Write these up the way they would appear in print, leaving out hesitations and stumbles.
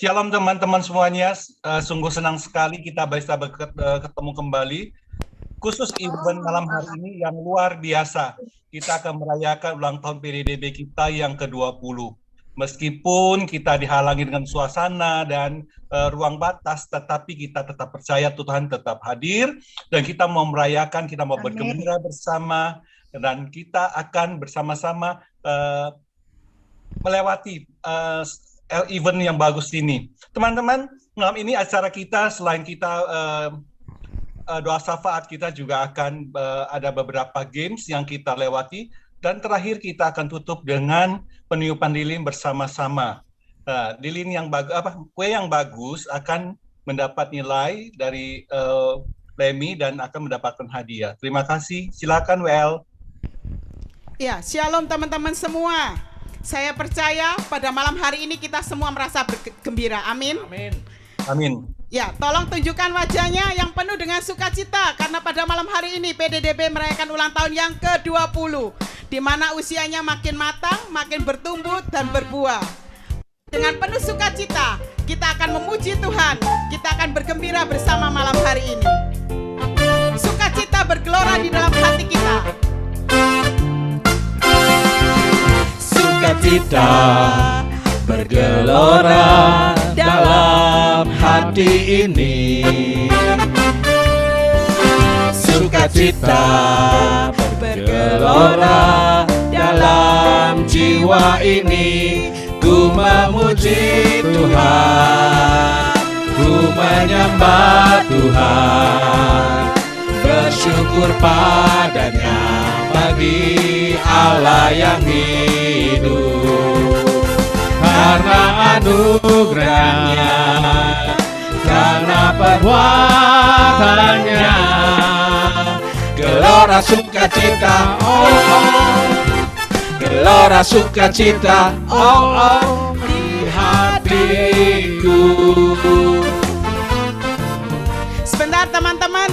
Shalom teman-teman semuanya, sungguh senang sekali kita bisa ketemu kembali. Khusus event malam hari ini yang luar biasa. Kita akan merayakan ulang tahun PDDB kita yang ke-20. Meskipun kita dihalangi dengan suasana dan ruang batas, tetapi kita tetap percaya Tuhan tetap hadir. Dan kita mau merayakan, kita mau bergembira bersama. Dan kita akan bersama-sama melewati event yang bagus ini. Teman-teman, malam ini acara kita, selain kita doa syafaat, kita juga akan ada beberapa games yang kita lewati, dan terakhir kita akan tutup dengan peniupan lilin bersama-sama. Lilin yang kue yang bagus akan mendapat nilai dari Lemi dan akan mendapatkan hadiah. Terima kasih. Silakan WL. Ya, shalom teman-teman semua. Saya percaya pada malam hari ini kita semua merasa bergembira. Amin. Amin. Amin. Ya, tolong tunjukkan wajahnya yang penuh dengan sukacita karena pada malam hari ini PDDB merayakan ulang tahun yang ke-20, di mana usianya makin matang, makin bertumbuh dan berbuah. Dengan penuh sukacita, kita akan memuji Tuhan. Kita akan bergembira bersama malam hari ini. Sukacita bergelora di dalam hati kita. Sukacita bergelora dalam hati ini. Sukacita bergelora dalam jiwa ini. Ku memuji Tuhan, ku menyembah Tuhan, bersyukur padanya bagi Allah yang hidup. Karena anugerahnya, karena perbuatannya, gelora sukacita, gelora sukacita, di hatiku. Sebentar teman-teman,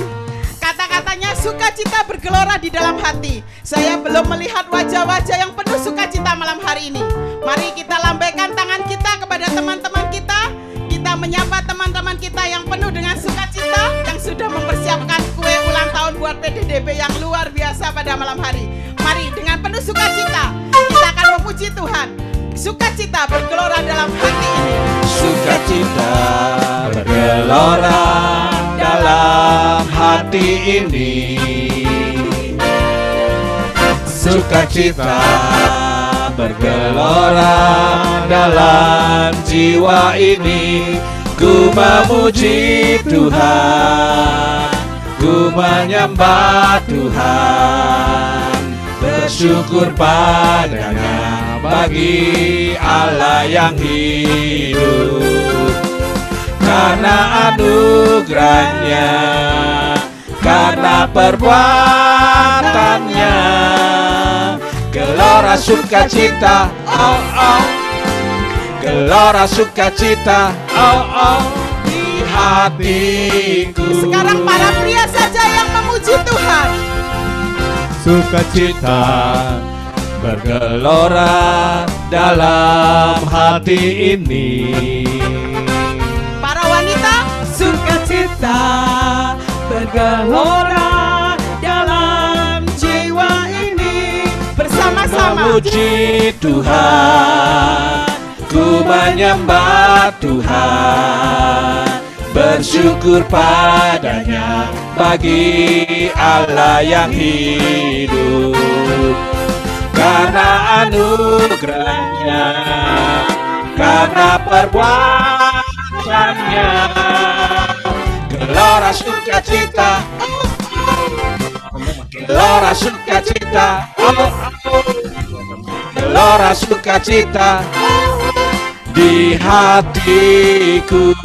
kata-katanya sukacita bergelora di dalam hati. Saya belum melihat wajah-wajah yang penuh sukacita malam hari ini. Mari kita lambaikan tangan kita kepada teman-teman kita. Kita menyapa teman-teman kita yang penuh dengan sukacita, yang sudah mempersiapkan kue ulang tahun buat PDDB yang luar biasa pada malam hari. Mari dengan penuh sukacita kita akan memuji Tuhan. Sukacita bergelora dalam hati ini. Sukacita bergelora dalam hati ini. Sukacita bergelora dalam jiwa ini. Ku memuji Tuhan, ku menyembah Tuhan, bersyukur padanya bagi Allah yang hidup. Karena anugerahnya, karena perbuatannya, gelora sukacita, gelora sukacita, di hatiku. Sekarang para pria saja yang memuji Tuhan. Sukacita bergelora dalam hati ini. Para wanita, Sukacita bergelora dalam jiwa ini. bersama-sama Memuji Tuhan, ku menyembah Tuhan, bersyukur padanya bagi Allah yang hidup. Karena anugerahnya, karena perbuatannya, gelora sukacita, gelora sukacita, gelora sukacita di hatiku.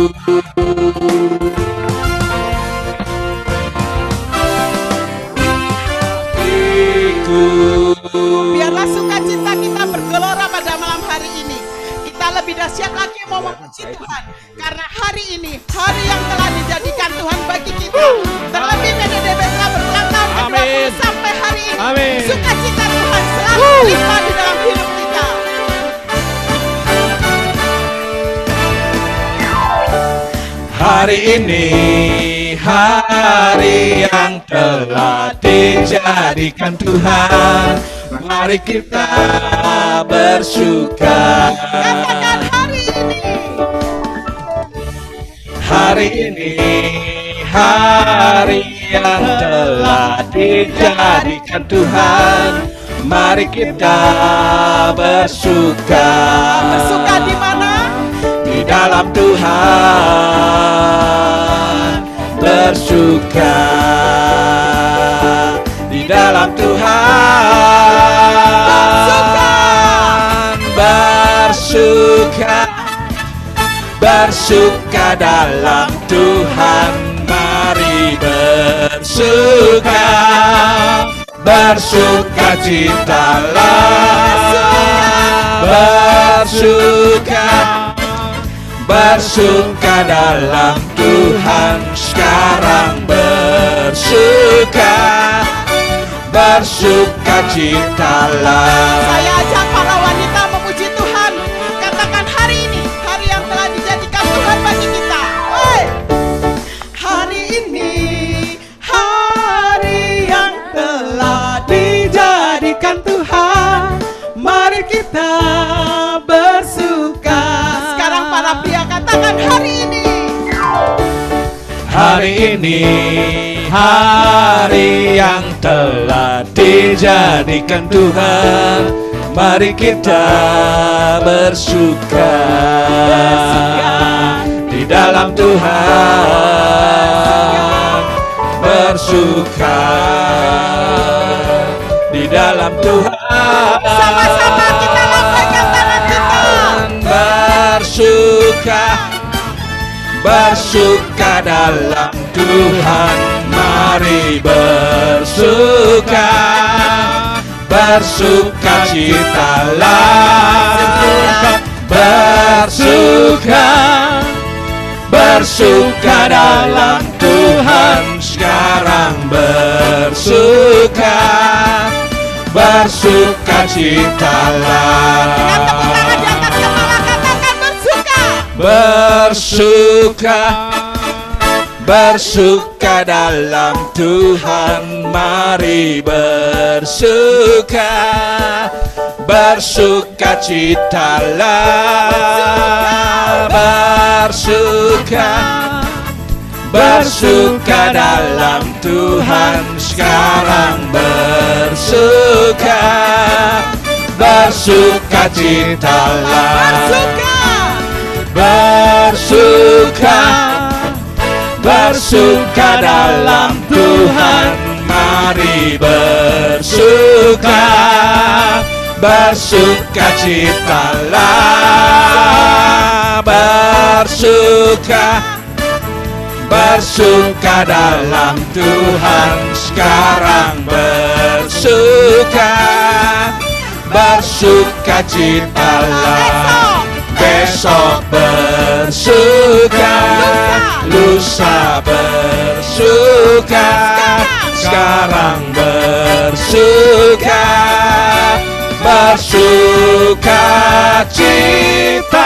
biarlah sukacita kita bergelora pada malam hari ini. Kita lebih dahsyat lagi mau memuji Tuhan, karena hari ini hari yang telah dijadikan Tuhan bagi kita. Terlebih PDDB telah berulang tahun ke-20 sampai hari ini. Amin. Sukacita Tuhan selalu limpah di dalam hidup kita. Hari ini hari yang telah dijadikan Tuhan. Mari kita bersuka. Katakan hari ini. Hari ini hari yang telah dijadikan Tuhan. Mari kita bersuka. Bersuka di mana? Di dalam Tuhan. Bersuka di dalam Tuhan. Bersuka, bersuka dalam Tuhan. Mari bersuka, bersuka citalah. Bersuka, bersuka dalam Tuhan. Sekarang bersuka, bersuka citalah. Saya ajak para wanita memuji Tuhan. Katakan hari ini hari yang telah dijadikan Tuhan bagi kita. Oi. Hari ini hari yang telah dijadikan Tuhan. Mari kita bersuka. Sekarang para pria katakan hari ini. Hari ini hari yang telah dijadikan Tuhan. Mari kita bersuka, di dalam Tuhan. Bersuka di dalam Tuhan. Sama-sama kita lambaikan tangan kita. Bersuka, bersuka dalam Tuhan. Mari bersuka, bersuka citalah. Bersuka, bersuka dalam Tuhan. Sekarang bersuka, bersuka citalah. Dengan tepuk tangan di atas kepala katakan bersuka. Bersuka, bersuka dalam Tuhan. Mari bersuka, bersuka citalah. Bersuka, bersuka dalam Tuhan. Sekarang bersuka, bersuka citalah. Bersuka, bersuka dalam Tuhan. Mari bersuka, bersuka citalah. Bersuka, bersuka dalam Tuhan. Sekarang bersuka, bersuka citalah. Besok bersuka, lusa bersuka. Sekarang bersuka, bersuka citalah.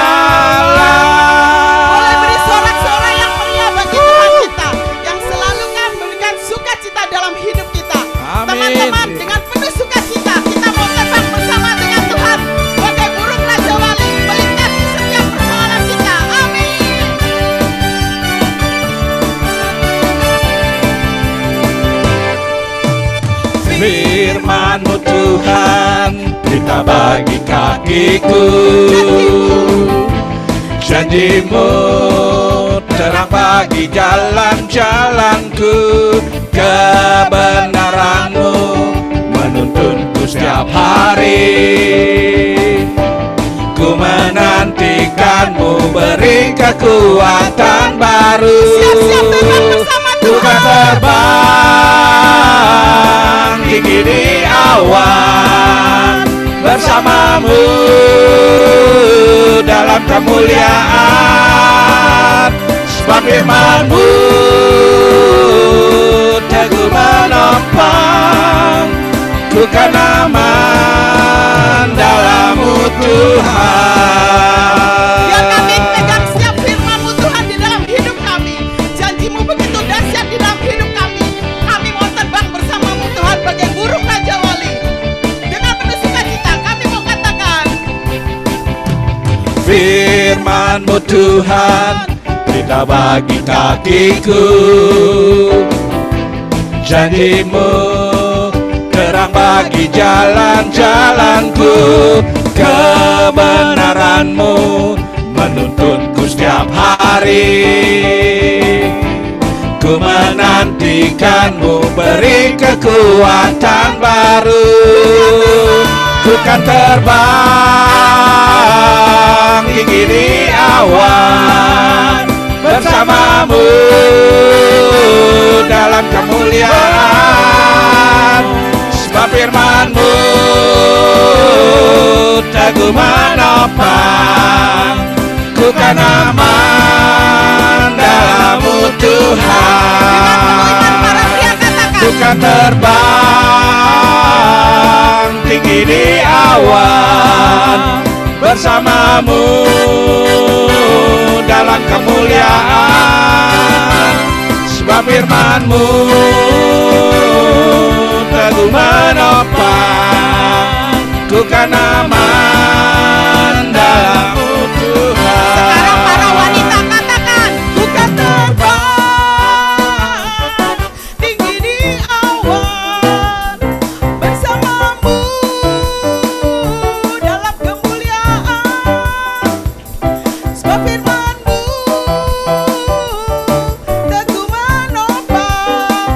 Boleh beri sorak-sorai yang meriah bagi Tuhan kita yang selalu kan memberikan sukacita dalam hidup kita. Amin. Teman-teman, dengan penuh sukacita kita mau terbang bersama dengan Tuhan bagai burung Raja Wali melintas di setiap perjalanan kita. Amin. Firman-Mu Tuhan, berita bagi kakiku. Janji-Mu terang bagi jalan-jalanku. Kebenaran-Mu menuntunku setiap hari. Ku menantikan-Mu, beri kekuatan baru. Siap-siap terbang bersama Ku Tuhan. kan terbang tinggi di awan bersama-Mu dalam kemuliaan. Sebab firman-Mu teguh menopang, ku kan aman dalam-Mu Tuhan. Biar kami pegang setiap firman-Mu Tuhan di dalam hidup kami. firman-Mu Tuhan, berita bagi kakiku. Janji-Mu terang bagi jalan-jalanku. Kebenaran-Mu menuntunku setiap hari. Ku menantikan-Mu, beri kekuatan baru. Ku kan terbang tinggi di awan bersama-Mu dalam kemuliaan. Sebab firman-Mu teguh menopang, ku kan aman dalam-Mu Tuhan. Ku kan terbang tinggi di awan bersama-Mu dalam kemuliaan. Sebab firman-Mu teguh menopang, ku kan aman dalam-Mu Tuhan. Sekarang para wanita katakan, ku kan terbang tinggi di awan bersama-Mu dalam kemuliaan. Sebab firman-Mu teguh menopang,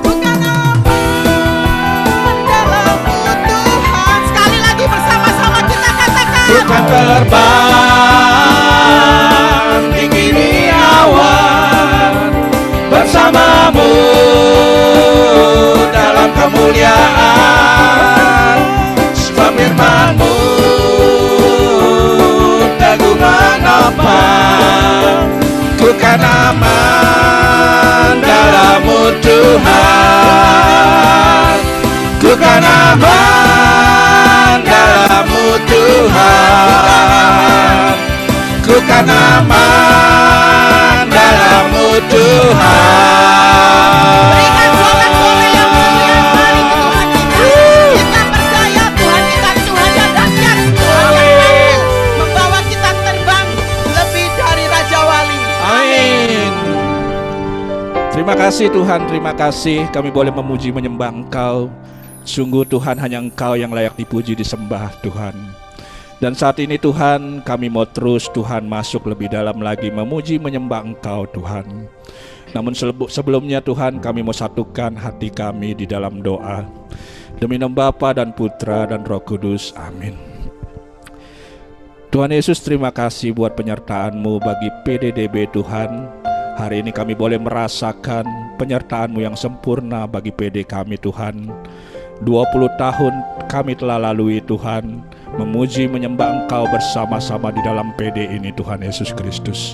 ku kan aman dalam-Mu Tuhan. Sekali lagi bersama-sama kita katakan, Ku kan terbang tinggi di awan bersama-Mu dalam kemuliaan. Sebab firman-Mu teguh menopang, ku kan aman dalam-Mu Tuhan. Ku kan aman dalam-Mu Tuhan. Ku kan aman dalam-Mu Tuhan. berikan sorak-sorai yang mulia kembali ke Tuhan kita. Kita percaya Tuhan kita Tuhan yang dahsyat, Tuhan yang mampu membawa kita terbang lebih dari Raja Wali. Amin. Terima kasih Tuhan, terima kasih kami boleh memuji menyembah Engkau. Sungguh Tuhan, hanya Engkau yang layak dipuji disembah Tuhan. Dan saat ini Tuhan, kami mau terus Tuhan masuk lebih dalam lagi memuji menyembah Engkau Tuhan. Namun sebelumnya Tuhan, kami mau satukan hati kami di dalam doa. Demi nama Bapa dan Putra dan Roh Kudus, amin. Tuhan Yesus, terima kasih buat penyertaan-Mu bagi PDDB Tuhan. Hari ini kami boleh merasakan penyertaan-Mu yang sempurna bagi PD kami Tuhan. 20 tahun kami telah lalui Tuhan, memuji menyembah Engkau bersama-sama di dalam PD ini Tuhan Yesus Kristus.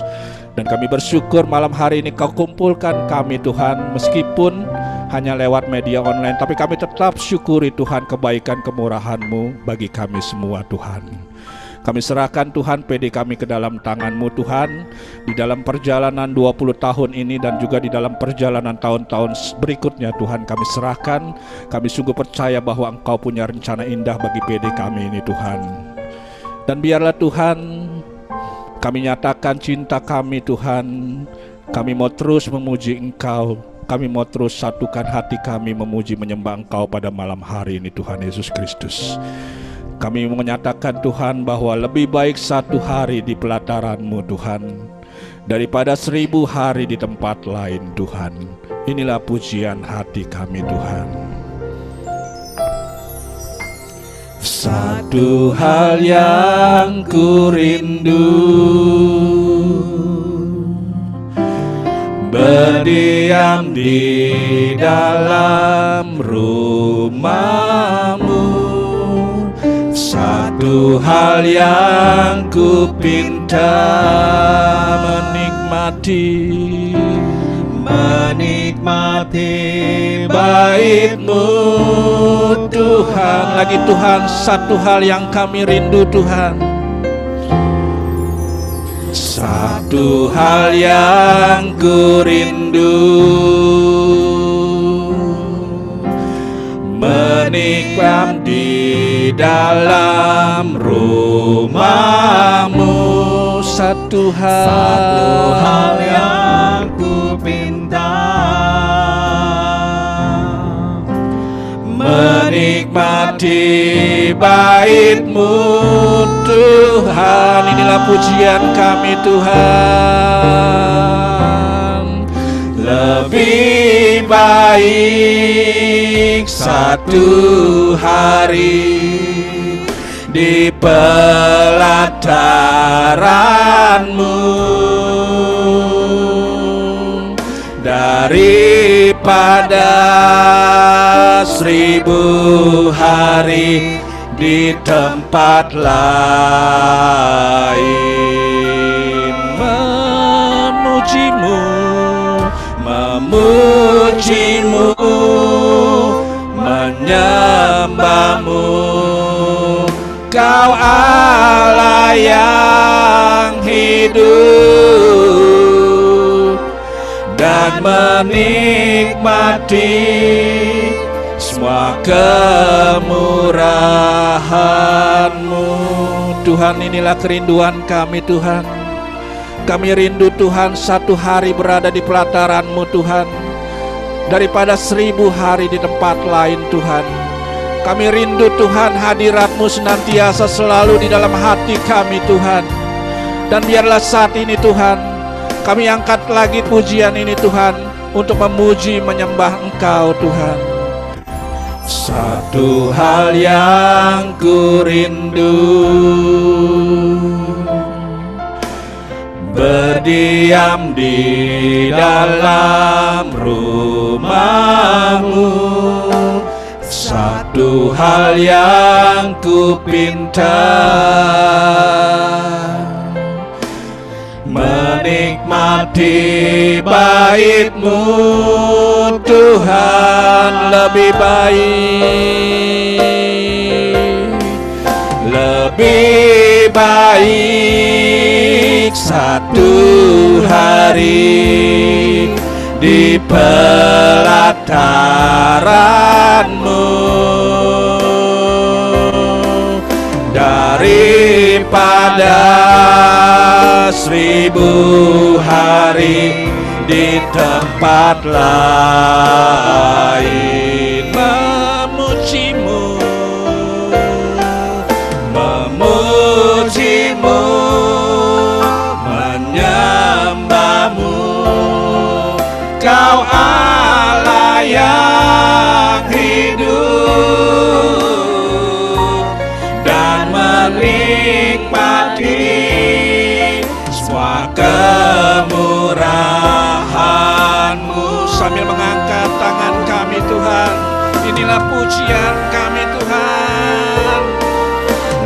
Dan kami bersyukur malam hari ini Kau kumpulkan kami Tuhan, meskipun hanya lewat media online, tapi kami tetap syukuri Tuhan kebaikan kemurahan-Mu bagi kami semua Tuhan. Kami serahkan Tuhan PD kami ke dalam tangan-Mu Tuhan, di dalam perjalanan 20 tahun ini dan juga di dalam perjalanan tahun-tahun berikutnya Tuhan kami serahkan. Kami sungguh percaya bahwa Engkau punya rencana indah bagi PD kami ini Tuhan. Dan biarlah Tuhan kami nyatakan cinta kami Tuhan. Kami mau terus memuji Engkau. Kami mau terus satukan hati kami memuji menyembah Engkau pada malam hari ini Tuhan Yesus Kristus. Kami menyatakan Tuhan bahwa lebih baik 1 hari di pelataran-Mu Tuhan daripada 1000 hari di tempat lain Tuhan. Inilah pujian hati kami Tuhan. Satu hal yang ku rindu, berdiam di dalam rumah-Mu. Satu hal yang ku pinta, menikmati bait-Mu Tuhan. Lagi Tuhan, satu hal yang kami rindu Tuhan. Satu hal yang ku rindu, menikam di dalam rumah-Mu. Satu hal yang ku pinta, menikmati bait-Mu Tuhan. Inilah pujian kami Tuhan. Lebih baik satu hari di pelataran-Mu daripada 1000 hari di tempat lain. Memuji-Mu, memuji-Mu, menyembah-Mu, Kau Allah yang hidup, dan menikmati semua kemurahan-Mu. Tuhan, inilah kerinduan kami Tuhan. Kami rindu Tuhan satu hari berada di pelataran-Mu Tuhan, daripada 1000 hari di tempat lain Tuhan. Kami rindu Tuhan hadirat-Mu senantiasa selalu di dalam hati kami Tuhan. Dan biarlah saat ini Tuhan, kami angkat lagi pujian ini Tuhan, untuk memuji menyembah Engkau Tuhan. Satu hal yang ku rindu, berdiam di dalam rumah-Mu. Satu hal yang ku pinta, menikmati bait-Mu Tuhan. Lebih baik satu hari di pelataran-Mu daripada 1000 hari di tempat lain. Memuji-Mu, memuji-Mu, menyembah-Mu, Kau Allah yang hidup, dan menikmati semua kemurahan-Mu. Sambil mengangkat tangan kami Tuhan, inilah pujian kami Tuhan.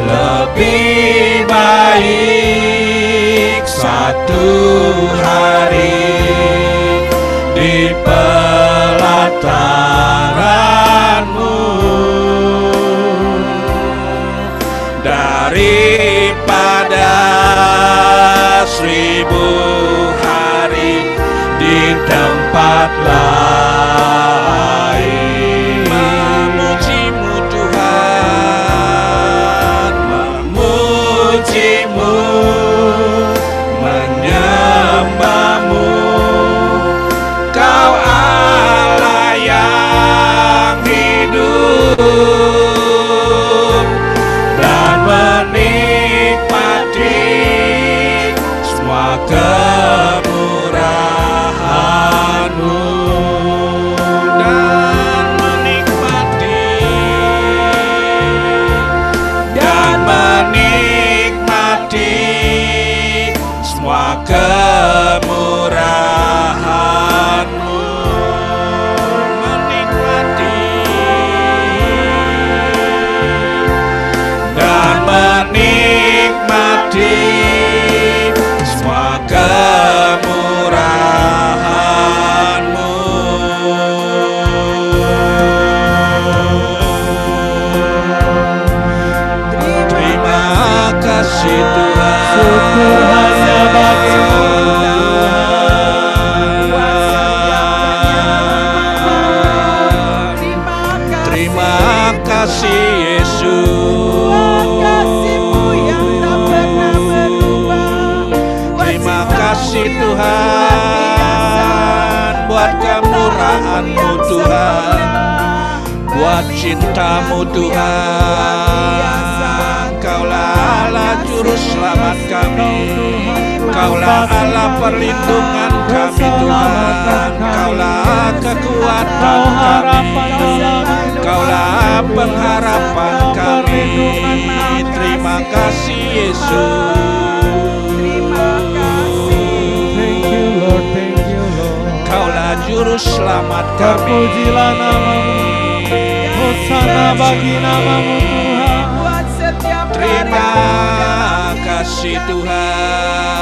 Lebih baik satu hari di pelataran-Mu daripada 1000 hari di tempat lain. Memuji-Mu Tuhan, memuji-Mu, menyembah-Mu, Kau Allah yang hidup, dan menikmati semua kemurahan-Mu, dan menikmati semua kemurahan-Mu, menikmati dan menikmati semua kemurahan-Mu. Terima kasih Tuhan. Terima Terima kasih Yesus. Kasih-Mu yang tak pernah berubah. Terima kasih Tuhan buat kemurahan-Mu Tuhan, buat cinta-Mu Tuhan. Kaulah Allah juru selamat kami, Kaulah Allah perlindungan kami Tuhan, Kaulah kekuatan kami, Kaulah pengharapan kami. Terima kasih Yesus. Thank you Lord, thank you Lord. Kaulah juru selamat kami. Terpujilah nama-Mu, hosana bagi nama-Mu Tuhan. Buat setiap Terima kasih Tuhan.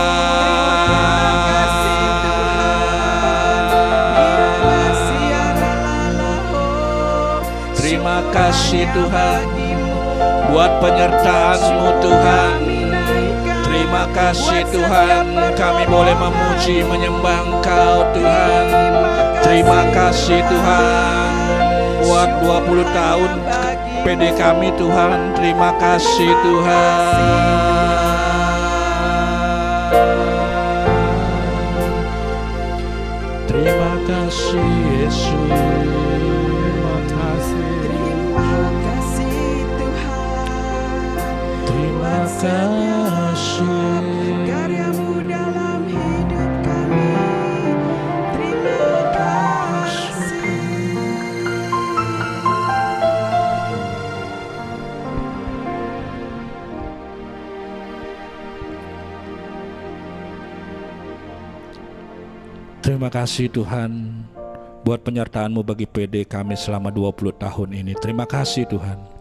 Terima kasih Tuhan buat penyertaan-Mu Tuhan. Terima kasih Tuhan, kami boleh memuji menyembah Engkau Tuhan. Terima kasih Tuhan buat 20 tahun PD kami Tuhan. Terima kasih Tuhan. Terima kasih Yesus. Terima kasih Tuhan. Terima kasih. Karya-Mu dalam hidup kami. Terima kasih. Terima kasih Tuhan buat penyertaan-Mu bagi PD kami selama 20 tahun ini. Terima kasih Tuhan.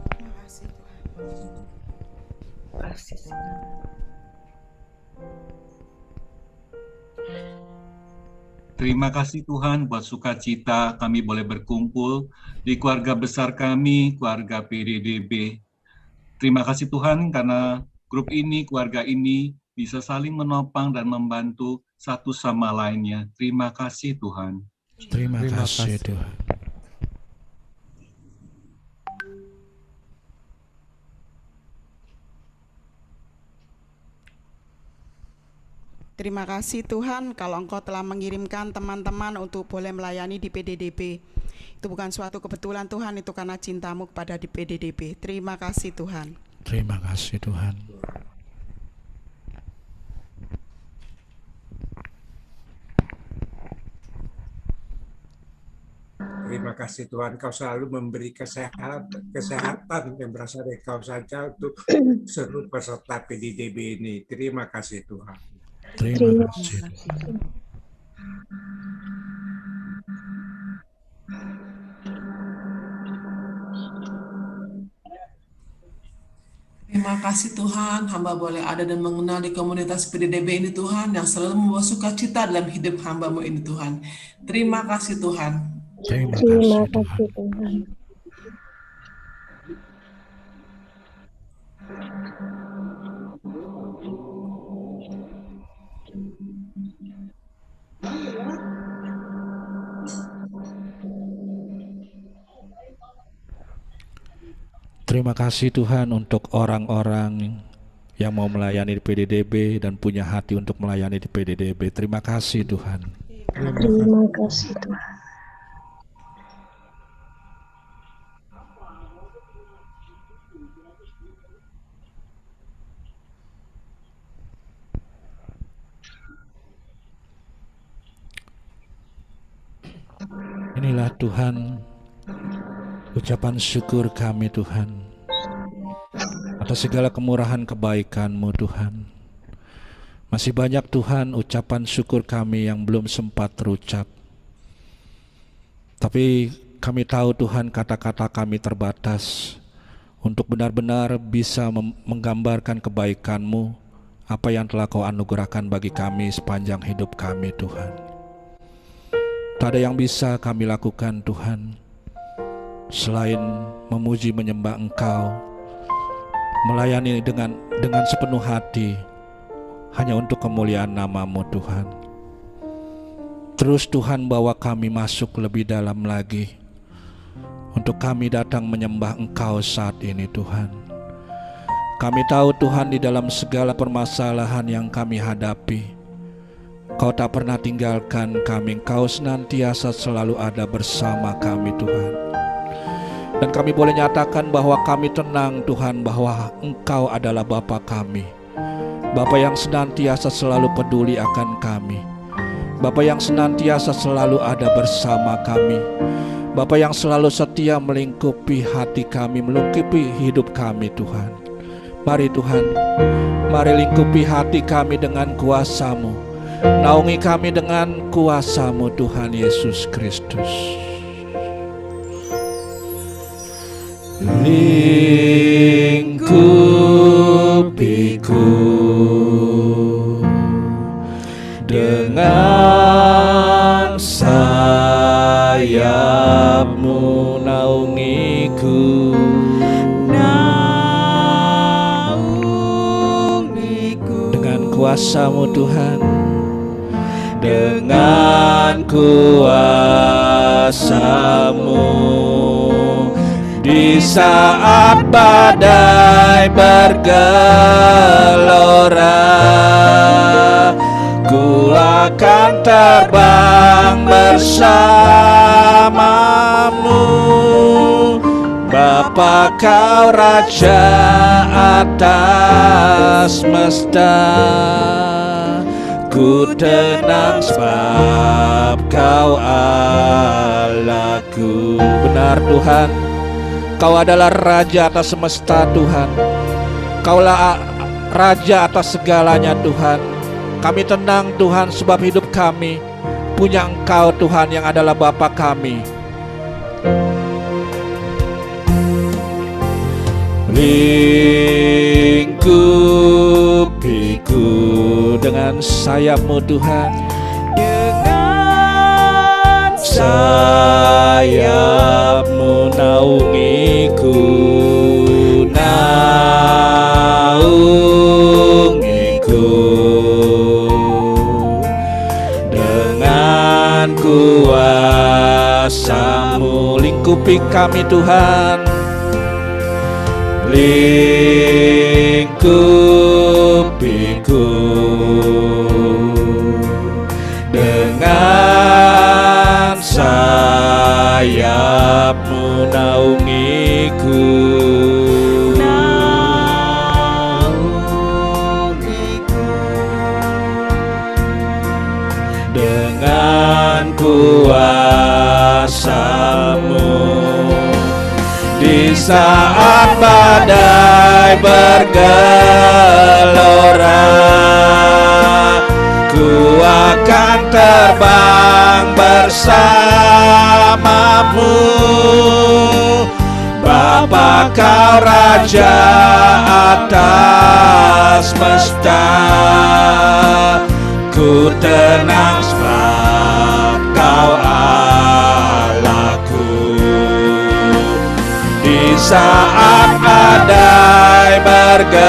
Terima kasih Tuhan buat sukacita kami boleh berkumpul di keluarga besar kami, keluarga PDDB. Terima kasih Tuhan karena grup ini, keluarga ini bisa saling menopang dan membantu satu sama lainnya. Terima kasih Tuhan. Terima kasih Tuhan. Terima kasih Tuhan kalau Engkau telah mengirimkan teman-teman untuk boleh melayani di PDDB. Itu bukan suatu kebetulan Tuhan, itu karena cinta-Mu kepada di PDDB. Terima kasih Tuhan. Terima kasih Tuhan. Terima kasih Tuhan, Kau selalu memberi kesehatan yang berasal dari Kau saja untuk seluruh peserta PDDB ini. Terima kasih Tuhan. Terima kasih. Terima kasih Tuhan, hamba boleh ada dan mengenal di komunitas PDDB ini Tuhan, yang selalu membawa sukacita dalam hidup hamba-Mu ini Tuhan. Terima kasih Tuhan. Terima kasih Tuhan. Terima kasih Tuhan untuk orang-orang yang mau melayani di PDDB dan punya hati untuk melayani di PDDB. Terima kasih Tuhan. Terima kasih Tuhan. Inilah Tuhan ucapan syukur kami Tuhan atas segala kemurahan kebaikan-Mu Tuhan. Masih banyak Tuhan ucapan syukur kami yang belum sempat terucap. Tapi kami tahu Tuhan kata-kata kami terbatas untuk benar-benar bisa menggambarkan kebaikan-Mu, apa yang telah Kau anugerahkan bagi kami sepanjang hidup kami Tuhan. Tak ada yang bisa kami lakukan Tuhan selain memuji menyembah Engkau, melayani dengan sepenuh hati hanya untuk kemuliaan nama-Mu Tuhan. Terus Tuhan bawa kami masuk lebih dalam lagi untuk untuk kami datang menyembah Engkau saat ini Tuhan. Kami tahu Tuhan di dalam segala permasalahan yang kami hadapi, Kau tak pernah tinggalkan kami, Engkau senantiasa selalu ada bersama kami Tuhan. Dan kami boleh nyatakan bahwa kami tenang Tuhan, bahwa Engkau adalah Bapa kami, Bapa yang senantiasa selalu peduli akan kami, Bapa yang senantiasa selalu ada bersama kami, Bapa yang selalu setia melingkupi hati kami, melingkupi hidup kami Tuhan. Mari Tuhan, mari lingkupi hati kami dengan kuasa-Mu, naungi kami dengan kuasa-Mu Tuhan Yesus Kristus. Lingkupiku dengan sayap-Mu, naungiku, dengan kuasa-Mu Tuhan, dengan kuasa-Mu. Di saat badai bergelora, ku akan terbang bersama-Mu. Bapa Kau Raja atas semesta, ku tenang sebab Kau Allahku. Benar Tuhan, Kau adalah Raja atas semesta Tuhan. Kaulah Raja atas segalanya Tuhan. Kami tenang Tuhan sebab hidup kami punya Engkau Tuhan yang adalah Bapa kami. Lingkupiku dengan sayap-Mu Tuhan, dengan sayap-Mu naungiku, naungiku, dengan kuasa-Mu lingkupi kami Tuhan. Lingkupiku dengan sayap-Mu naungiku, dengan kuasa-Mu. Di saat badai bergelora, ku akan terbang bersama-Mu. Bapa Kau Raja atas semesta, ku tenang sebab Kau Allahku. Di saat badai bergelora,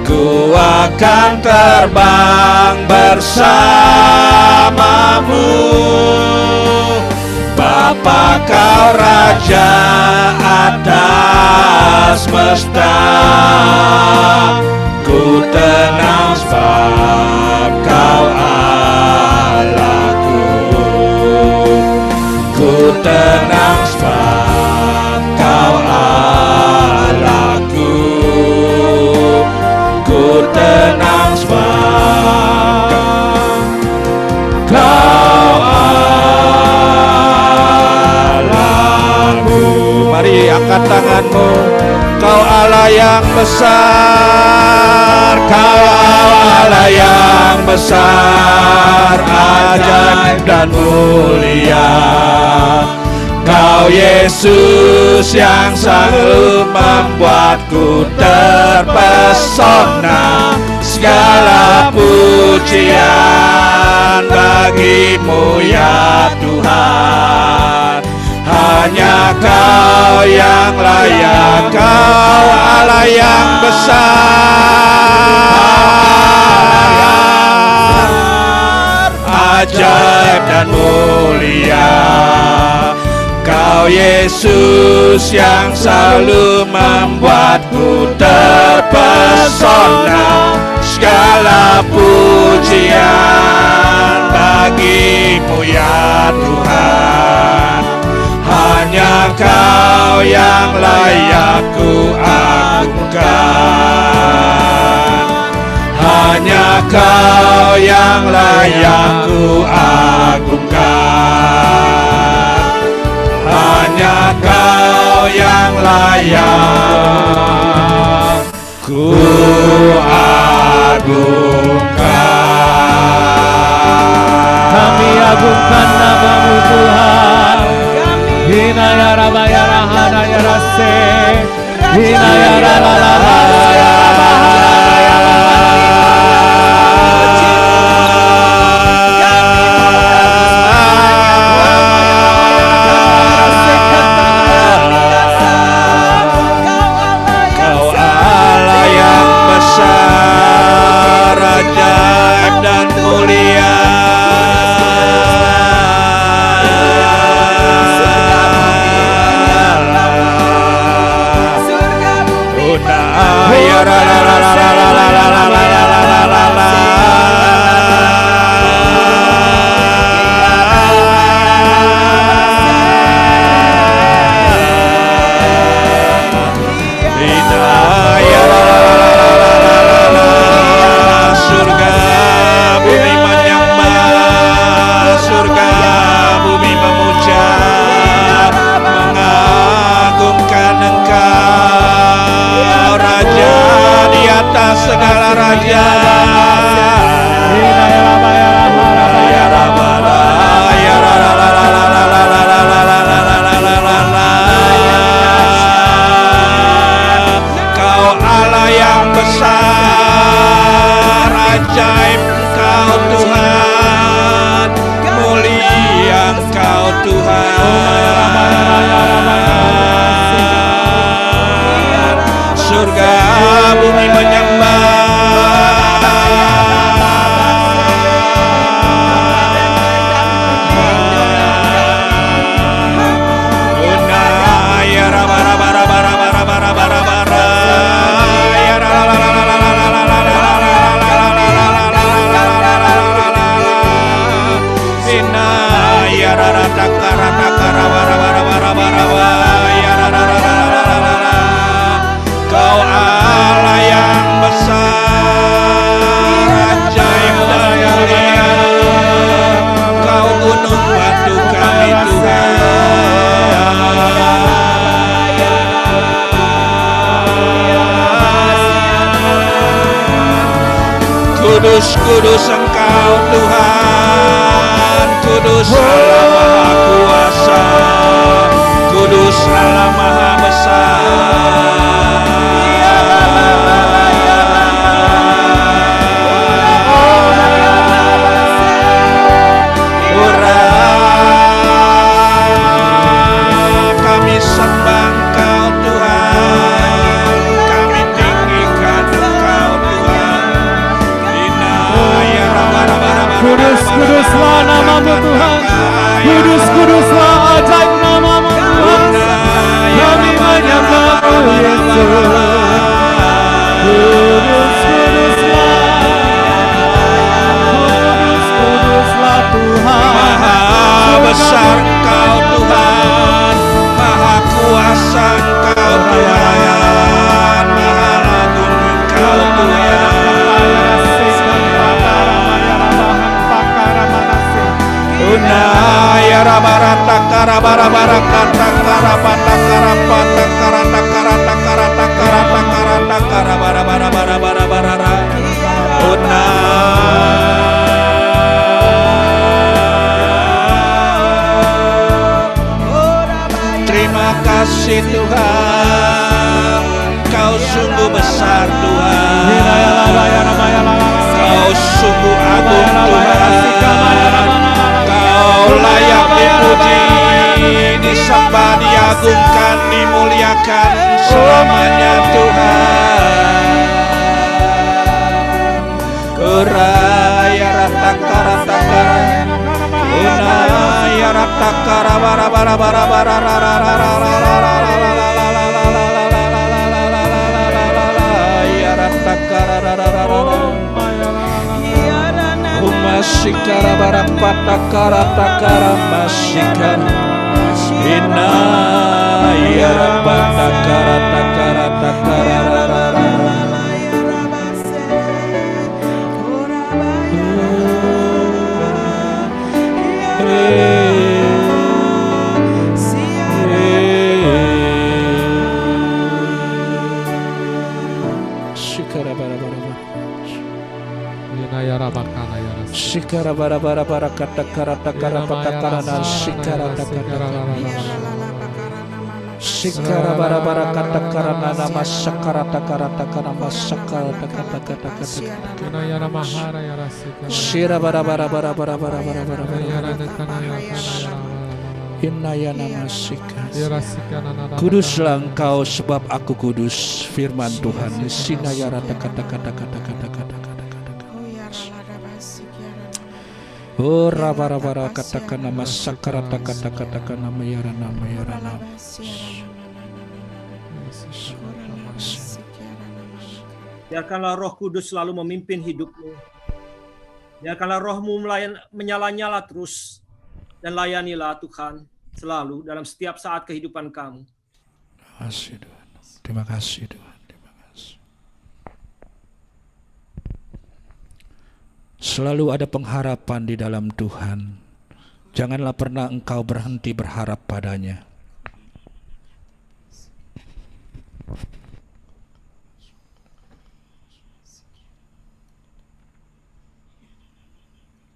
ku akan terbang bersama-Mu. Bapa Kau Raja atas semesta, ku tenang sebab Kau Allahku. Ku tenang sebab Kau Allahku. Ku tenang sebab Kau Allahku. Mari angkat tanganmu. Kau Allah yang besar, Kau Allah yang besar, ajaib dan mulia. Kau Yesus yang selalu membuatku terpesona. Segala pujian bagi-Mu ya Tuhan. Hanya Kau yang layak, Kau Allah yang besar, ajaib dan mulia. Kau Yesus yang selalu membuatku terpesona. Segala pujian bagimu ya Tuhan. Hanya Kau yang layak ku agungkan. Hanya Kau yang layak ku agungkan. Hanya Kau yang layak ku agungkan. Kami agungkan nama-Mu Tuhan. Hinaya rabaya rahana ya rase. Hinaya ralalala ya bahana ya Kau Allah yang besar, ajaib dan mulia. Surga bumi menyembah, surga bumi memuja, mengagungkan Engkau, Raja di atas segala raja. Kau Allah yang besar, ajaib Engkau Tuhan, mulia Engkau Tuhan. Surga bumi menyembah. Kau Allah yang besar, ajaib dan mulia. Kau gunung batu kami Tuhan. Kudus, kudus Engkau Tuhan, kudus Allah Maha Kuasa, kudus Allah Maha Besar. Kami sembah Engkau Tuhan, kami tinggikan Engkau Tuhan. Kudus, kuduslah nama-Mu Tuhan. Kudus, kuduslah ajaib nama-Mu Tuhan. Kami menyembah-Mu Yesus. Kudus, kuduslah. Kudus, kuduslah Tuhan. Maha besar Engkau Tuhan, Maha kuasa Engkau Tuhan, Maha agung Engkau Tuhan. Unaya rabarata karabarabara kata karabata karapata karata karata karata karata karata karabarabara. Terima kasih Tuhan, Kau sungguh besar Tuhan, Kau sungguh agung Tuhan, Kau layak dipuji, disembah, diagungkan, dimuliakan selamanya Tuhan. Kuraya rata karata karata Masikara barapata karata karamasikara Ina yarapata karata karata karararara Sikara bara-bara Sikara bara-bara kata karata karapata karana sikara Sikara bara-bara kata karana nama sakarata karata karama sakarata kata kata kata Sira bara-bara bara-bara bara-bara Inayana masika Kuduslah engkau sebab aku kudus firman Tuhan Sinayarata kata-kata kata-kata Oh rabara-bara katakan nama sakarata kata-kata nama yara nama Biarkanlah Roh Kudus selalu memimpin hidupmu. Biarkanlah Rohmu menyala-nyala terus dan layanilah Tuhan selalu dalam setiap saat kehidupan kamu. Terima kasih Tuhan. Terima kasih Tuhan. Selalu ada pengharapan di dalam Tuhan. Janganlah pernah engkau berhenti berharap padanya.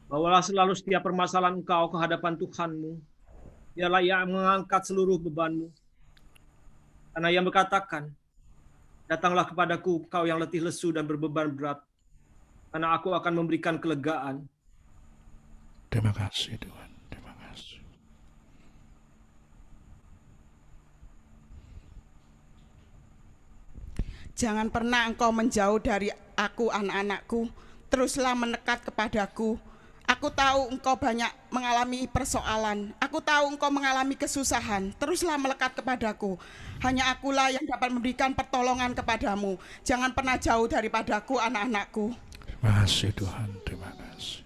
Bawalah selalu setiap permasalahan engkau ke hadapan Tuhanmu. Biarlah Ia mengangkat seluruh bebanmu. Karena Ia berkatakan, datanglah kepadaku kau yang letih lesu dan berbeban berat. Karena aku akan memberikan kelegaan. Terima kasih Tuhan. Terima kasih. Jangan pernah engkau menjauh dari aku anak-anakku. Teruslah mendekat kepadaku. Aku tahu engkau banyak mengalami persoalan. Aku tahu engkau mengalami kesusahan. Teruslah melekat kepadaku. Hanya akulah yang dapat memberikan pertolongan kepadamu. Jangan pernah jauh daripadaku anak-anakku. Terima kasih Tuhan, terima kasih.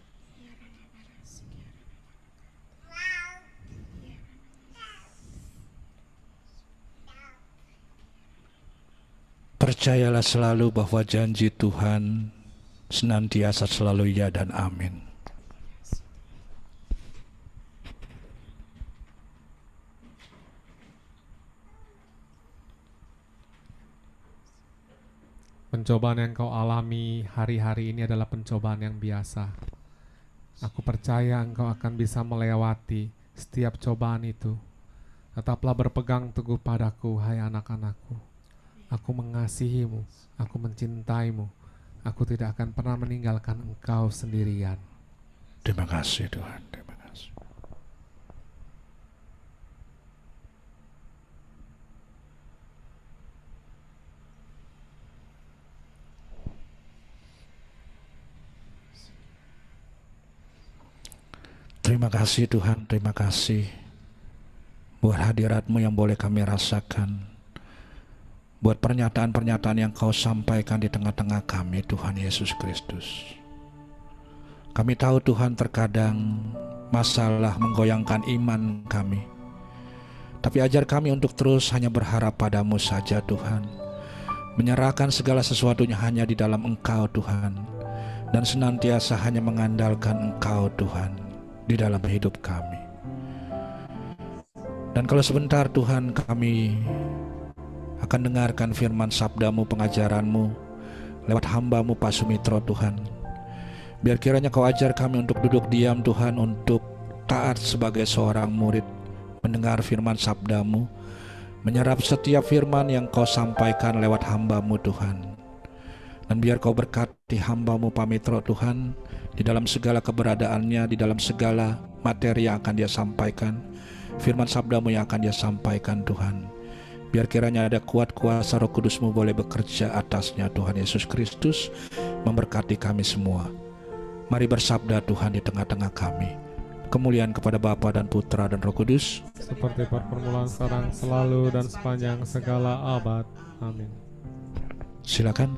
Percayalah selalu bahwa janji Tuhan senantiasa selalu ya dan amin. Pencobaan yang kau alami hari-hari ini adalah pencobaan yang biasa. Aku percaya engkau akan bisa melewati setiap cobaan itu. Tetaplah berpegang teguh padaku, hai anak-anakku. Aku mengasihimu, aku mencintaimu. Aku tidak akan pernah meninggalkan engkau sendirian. Terima kasih Tuhan, terima kasih. Terima kasih Tuhan, terima kasih buat hadirat-Mu yang boleh kami rasakan, buat pernyataan-pernyataan yang Kau sampaikan di tengah-tengah kami, Tuhan Yesus Kristus. Kami tahu Tuhan terkadang masalah menggoyangkan iman kami, tapi ajar kami untuk terus hanya berharap pada-Mu saja Tuhan, menyerahkan segala sesuatunya hanya di dalam Engkau Tuhan, dan senantiasa hanya mengandalkan Engkau Tuhan di dalam hidup kami. Dan kalau sebentar Tuhan kami akan dengarkan firman sabda-Mu, pengajaran-Mu lewat hamba-Mu Pak Sumitro Tuhan, biar kiranya Kau ajar kami untuk duduk diam Tuhan, untuk taat sebagai seorang murid, mendengar firman sabda-Mu, menyerap setiap firman yang Kau sampaikan lewat hamba-Mu Tuhan. Dan biar Kau berkati hamba-Mu Pak Mitro Tuhan, di dalam segala keberadaannya, di dalam segala materi yang akan dia sampaikan, firman sabda-Mu yang akan dia sampaikan Tuhan. Biar kiranya ada kuat kuasa Roh Kudus-Mu boleh bekerja atasnya Tuhan Yesus Kristus, memberkati kami semua. Mari bersabda Tuhan di tengah-tengah kami. kemuliaan kepada Bapa dan Putra dan Roh Kudus, seperti permulaan sekarang, selalu, dan sepanjang segala abad. Amin. Silakan.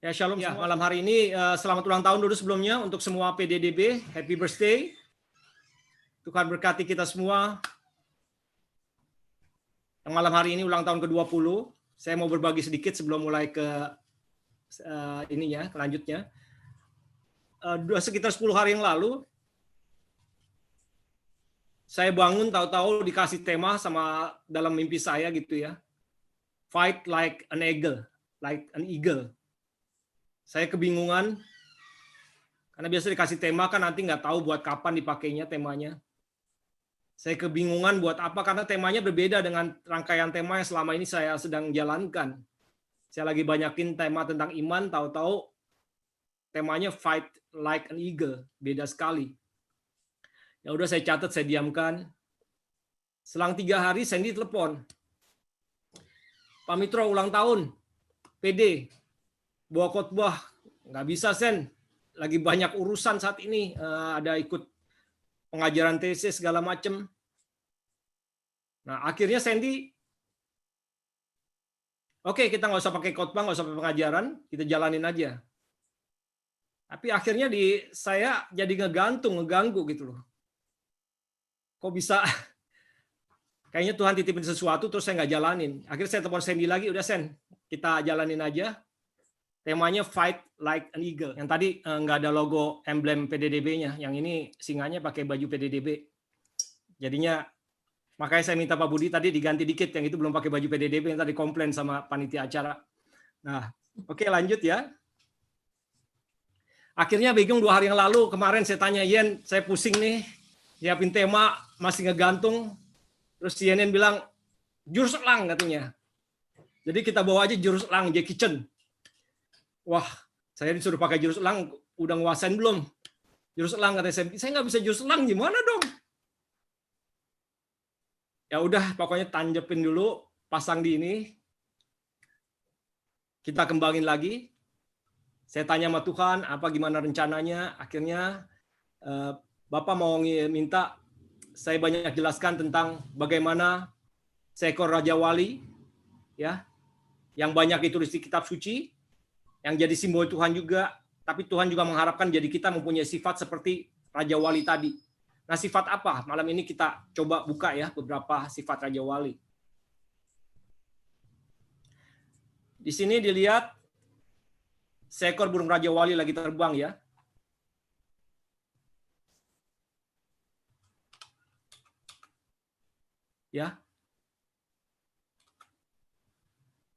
Ya, shalom ya, malam hari ini selamat ulang tahun dulu sebelumnya untuk semua PDDB. Happy birthday. Tuhan berkati kita semua. Yang malam hari ini ulang tahun ke-20. Saya mau berbagi sedikit sebelum mulai ke selanjutnya. Sekitar 10 hari yang lalu, saya bangun tahu-tahu dikasih tema sama dalam mimpi saya gitu ya. Fight like an eagle. Saya kebingungan, karena biasa dikasih tema kan nanti nggak tahu buat kapan dipakainya temanya. Saya kebingungan buat apa, karena temanya berbeda dengan rangkaian tema yang selama ini saya sedang jalankan. Saya lagi banyakin tema tentang iman, tahu-tahu temanya fight like an eagle, beda sekali. Ya udah saya catat, saya diamkan. Selang 3 hari Sandy telepon. Pak Mitro ulang tahun, PD, bawa khotbah, nggak bisa Sen, lagi banyak urusan saat ini, ada ikut pengajaran tesis segala macem. Nah akhirnya Sandy, oke, kita nggak usah pakai khotbah, nggak usah pakai pengajaran, kita jalanin aja. Tapi akhirnya saya jadi ngeganggu gitu loh. Kok bisa? Kayaknya Tuhan titipin sesuatu terus saya nggak jalanin. Akhirnya saya telepon Sandy lagi, udah Sen, kita jalanin aja. Temanya fight like an eagle. Yang tadi nggak ada logo emblem PDDB-nya. Yang ini singanya pakai baju PDDB. Jadinya makanya saya minta Pak Budi tadi diganti dikit, yang itu belum pakai baju PDDB, yang tadi komplain sama panitia acara. Nah, oke, lanjut ya. Akhirnya bingung 2 hari yang lalu, kemarin saya tanya, Yen, saya pusing nih, nyiapin tema, masih ngegantung. Terus CNN bilang, jurus elang katanya. Jadi kita bawa aja jurus elang, Jackie Chan. Wah, saya disuruh pakai jurus elang, udah nguasain belum? Jurus elang katanya, saya nggak bisa jurus elang, gimana dong? Ya udah, pokoknya tanjepin dulu, pasang di ini. Kita kembangin lagi. Saya tanya sama Tuhan, apa gimana rencananya? Akhirnya Bapak mau minta saya banyak jelaskan tentang bagaimana seekor Raja Wali, ya, yang banyak ditulis di kitab suci, yang jadi simbol Tuhan juga, tapi Tuhan juga mengharapkan jadi kita mempunyai sifat seperti Raja Wali tadi. Nah, sifat apa? Malam ini kita coba buka ya beberapa sifat Raja Wali. Di sini dilihat seekor burung Raja Wali lagi terbang ya. Ya.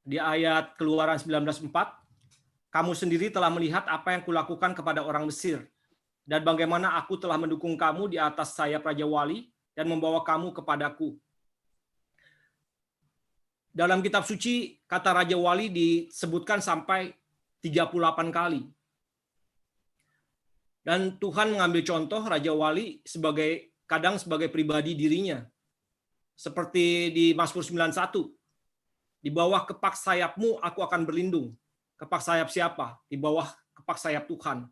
Di ayat Keluaran 19:4, kamu sendiri telah melihat apa yang kulakukan kepada orang Mesir, dan bagaimana aku telah mendukung kamu di atas sayap Raja Wali dan membawa kamu kepadaku. Dalam kitab suci, kata Raja Wali disebutkan sampai 38 kali. Dan Tuhan mengambil contoh Raja Wali kadang sebagai pribadi dirinya. Seperti di Mazmur 91, di bawah kepak sayapmu aku akan berlindung. Kepak sayap siapa? Di bawah kepak sayap Tuhan.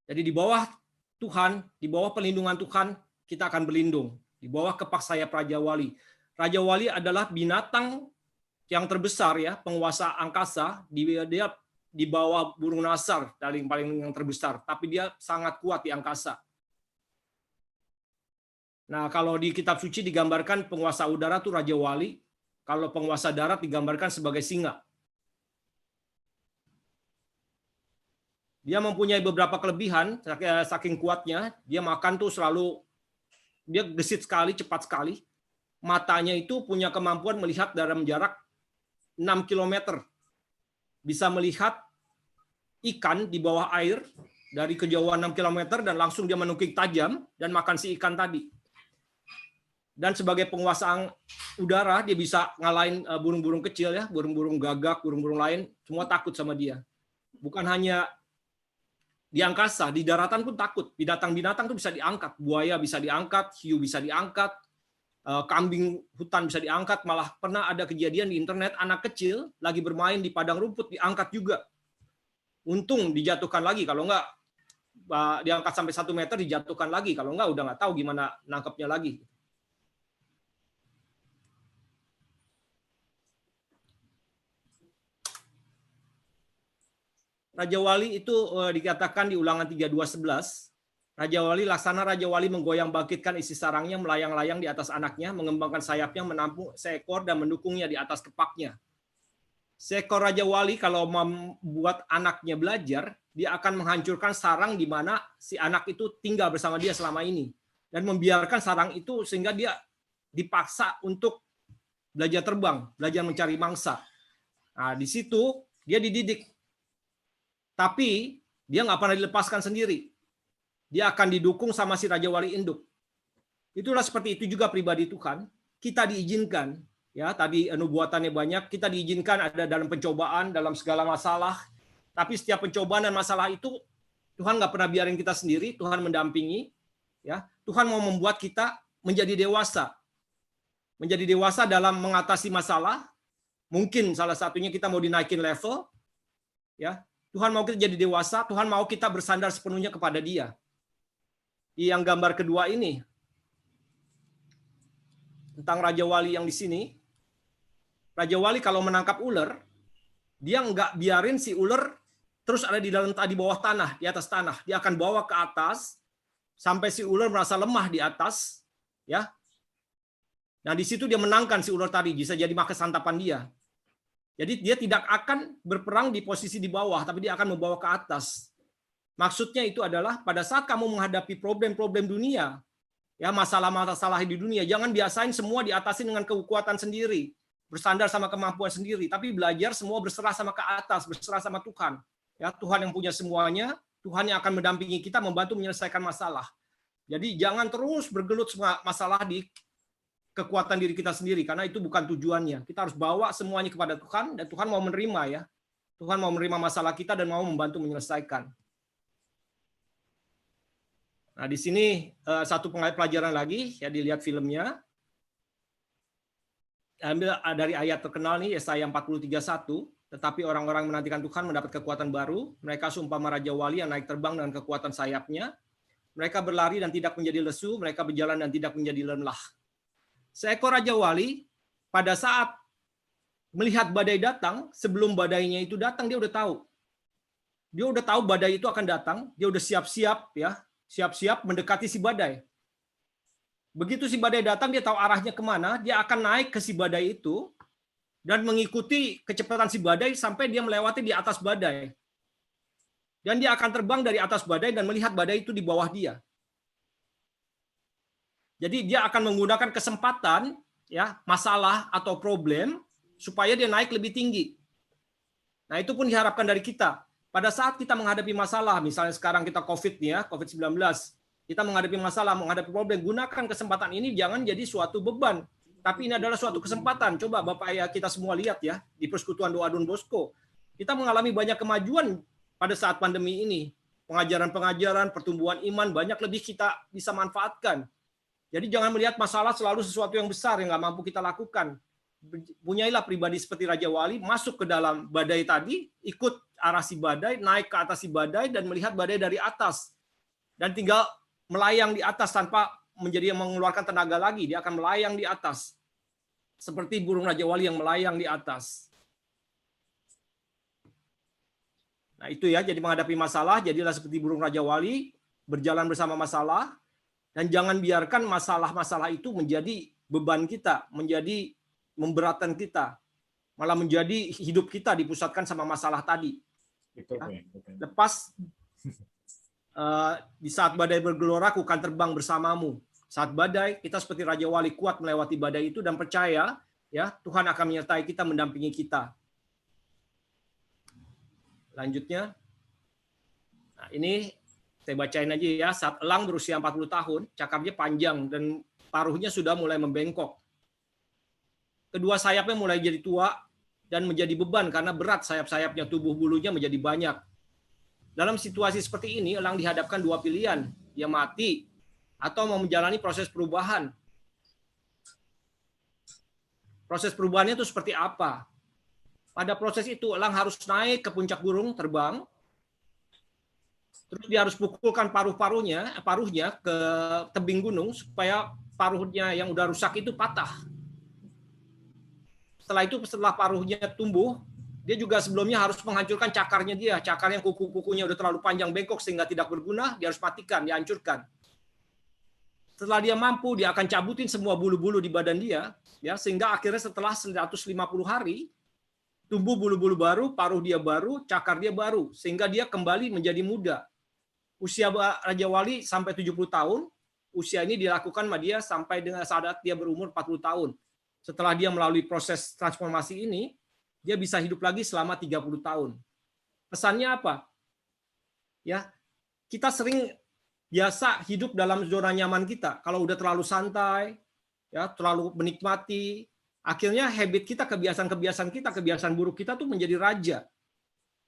Jadi di bawah Tuhan, di bawah perlindungan Tuhan, kita akan berlindung. Di bawah kepak sayap Raja Wali. Raja Wali adalah binatang yang terbesar ya, penguasa angkasa. Dia di bawah burung nasar, paling yang terbesar. Tapi dia sangat kuat di angkasa. Nah, kalau di kitab suci digambarkan penguasa udara itu Raja Wali, kalau penguasa darat digambarkan sebagai singa. Dia mempunyai beberapa kelebihan, saking kuatnya, dia makan tuh selalu, dia gesit sekali, cepat sekali. Matanya itu punya kemampuan melihat dalam jarak 6 km. Bisa melihat ikan di bawah air dari kejauhan 6 km dan langsung dia menukik tajam dan makan si ikan tadi. Dan sebagai penguasa udara, dia bisa ngalahin burung-burung kecil ya, burung-burung gagak, burung-burung lain, semua takut sama dia. Bukan hanya di angkasa, di daratan pun takut. Binatang-binatang tuh bisa diangkat, buaya bisa diangkat, hiu bisa diangkat, kambing hutan bisa diangkat. Malah pernah ada kejadian di internet, anak kecil lagi bermain di padang rumput diangkat juga. Untung dijatuhkan lagi, kalau enggak diangkat sampai 1 meter dijatuhkan lagi. Kalau enggak udah nggak tahu gimana nangkepnya lagi. Raja Wali itu dikatakan di Ulangan 32:11. Raja Wali, laksana Raja Wali menggoyang bangkitkan isi sarangnya, melayang-layang di atas anaknya, mengembangkan sayapnya, menampung seekor dan mendukungnya di atas kepaknya. Seekor Raja Wali kalau membuat anaknya belajar, dia akan menghancurkan sarang di mana si anak itu tinggal bersama dia selama ini. Dan membiarkan sarang itu sehingga dia dipaksa untuk belajar terbang, belajar mencari mangsa. Nah, di situ dia dididik. Tapi dia nggak pernah dilepaskan sendiri. Dia akan didukung sama si Raja Wali induk. Itulah seperti itu juga pribadi Tuhan. Kita diizinkan, ya tadi nubuatannya banyak, kita diizinkan ada dalam pencobaan, dalam segala masalah. Tapi setiap pencobaan dan masalah itu Tuhan nggak pernah biarin kita sendiri, Tuhan mendampingi. Ya, Tuhan mau membuat kita menjadi dewasa. Menjadi dewasa dalam mengatasi masalah. Mungkin salah satunya kita mau dinaikin level. Ya, Tuhan mau kita jadi dewasa, Tuhan mau kita bersandar sepenuhnya kepada Dia. Di yang gambar kedua ini, tentang Raja Wali yang di sini, Raja Wali kalau menangkap ular, dia nggak biarin si ular terus ada di bawah tanah, di atas tanah. Dia akan bawa ke atas, sampai si ular merasa lemah di atas, ya. Nah di situ dia menangkan si ular tadi, bisa jadi makan santapan dia. Jadi dia tidak akan berperang di posisi di bawah, tapi dia akan membawa ke atas. Maksudnya itu adalah pada saat kamu menghadapi problem-problem dunia, ya masalah-masalah di dunia, jangan biasain semua diatasi dengan kekuatan sendiri, bersandar sama kemampuan sendiri, tapi belajar semua berserah sama ke atas, berserah sama Tuhan. Ya Tuhan yang punya semuanya, Tuhan yang akan mendampingi kita, membantu menyelesaikan masalah. Jadi jangan terus bergelut masalah di kekuatan diri kita sendiri, karena itu bukan tujuannya. Kita harus bawa semuanya kepada Tuhan, dan Tuhan mau menerima ya. Tuhan mau menerima masalah kita dan mau membantu menyelesaikan. Nah, di sini satu pelajaran lagi, ya dilihat filmnya. Ambil dari ayat terkenal nih, Yesaya 43:1. Tetapi orang-orang menantikan Tuhan mendapat kekuatan baru. Mereka seumpama Raja Wali yang naik terbang dengan kekuatan sayapnya. Mereka berlari dan tidak menjadi lesu. Mereka berjalan dan tidak menjadi lelah. Seekor Raja Wali, pada saat melihat badai datang, sebelum badainya itu datang, dia udah tahu. Dia udah tahu badai itu akan datang. Dia udah siap-siap ya. Siap-siap mendekati si badai. Begitu si badai datang, dia tahu arahnya kemana, dia akan naik ke si badai itu, dan mengikuti kecepatan si badai sampai dia melewati di atas badai. Dan dia akan terbang dari atas badai dan melihat badai itu di bawah dia. Jadi dia akan menggunakan kesempatan, ya masalah atau problem, supaya dia naik lebih tinggi. Nah itu pun diharapkan dari kita. Pada saat kita menghadapi masalah, misalnya sekarang kita COVID nih ya, COVID-19, kita menghadapi masalah, menghadapi problem, gunakan kesempatan ini jangan jadi suatu beban. Tapi ini adalah suatu kesempatan. Coba Bapak Ayah kita semua lihat ya, di Persekutuan Doa Don Bosco. Kita mengalami banyak kemajuan pada saat pandemi ini. Pengajaran-pengajaran, pertumbuhan iman, banyak lebih kita bisa manfaatkan. Jadi jangan melihat masalah selalu sesuatu yang besar yang nggak mampu kita lakukan. Punyailah pribadi seperti Raja Wali, masuk ke dalam badai tadi, ikut arah si badai, naik ke atas si badai, dan melihat badai dari atas. Dan tinggal melayang di atas tanpa mengeluarkan tenaga lagi. Dia akan melayang di atas. Seperti burung Raja Wali yang melayang di atas. Nah itu ya, jadi menghadapi masalah, jadilah seperti burung Raja Wali, berjalan bersama masalah, dan jangan biarkan masalah-masalah itu menjadi beban kita, menjadi memberatkan kita, malah menjadi hidup kita dipusatkan sama masalah tadi. Ya. Lepas di saat badai bergelora, aku akan terbang bersamamu. Saat badai, kita seperti Raja Wali kuat melewati badai itu dan percaya, ya Tuhan akan menyertai kita, mendampingi kita. Lanjutnya, nah ini saya bacain aja ya. Saat elang berusia 40 tahun, cakarnya panjang dan paruhnya sudah mulai membengkok. Kedua sayapnya mulai jadi tua dan menjadi beban karena berat sayap-sayapnya, tubuh bulunya menjadi banyak. Dalam situasi seperti ini, elang dihadapkan dua pilihan, dia mati atau mau menjalani proses perubahan. Proses perubahannya itu seperti apa? Pada proses itu, elang harus naik ke puncak burung, terbang, Terus dia harus pukulkan paruhnya ke tebing gunung supaya paruhnya yang udah rusak itu patah. Setelah paruhnya tumbuh, dia juga sebelumnya harus menghancurkan cakarnya dia. Cakar yang kuku-kukunya udah terlalu panjang bengkok sehingga tidak berguna, dia harus matikan, dihancurkan. Setelah dia mampu, dia akan cabutin semua bulu-bulu di badan dia, ya, sehingga akhirnya setelah 150 hari, tumbuh bulu-bulu baru, paruh dia baru, cakar dia baru, sehingga dia kembali menjadi muda. Usia Raja Wali sampai 70 tahun, usia ini dilakukan sama dia sampai dengan saat dia berumur 40 tahun. Setelah dia melalui proses transformasi ini, dia bisa hidup lagi selama 30 tahun. Pesannya apa? Ya, kita sering biasa hidup dalam zona nyaman kita. Kalau udah terlalu santai, ya, terlalu menikmati, akhirnya habit kita, kebiasaan buruk kita tuh menjadi raja.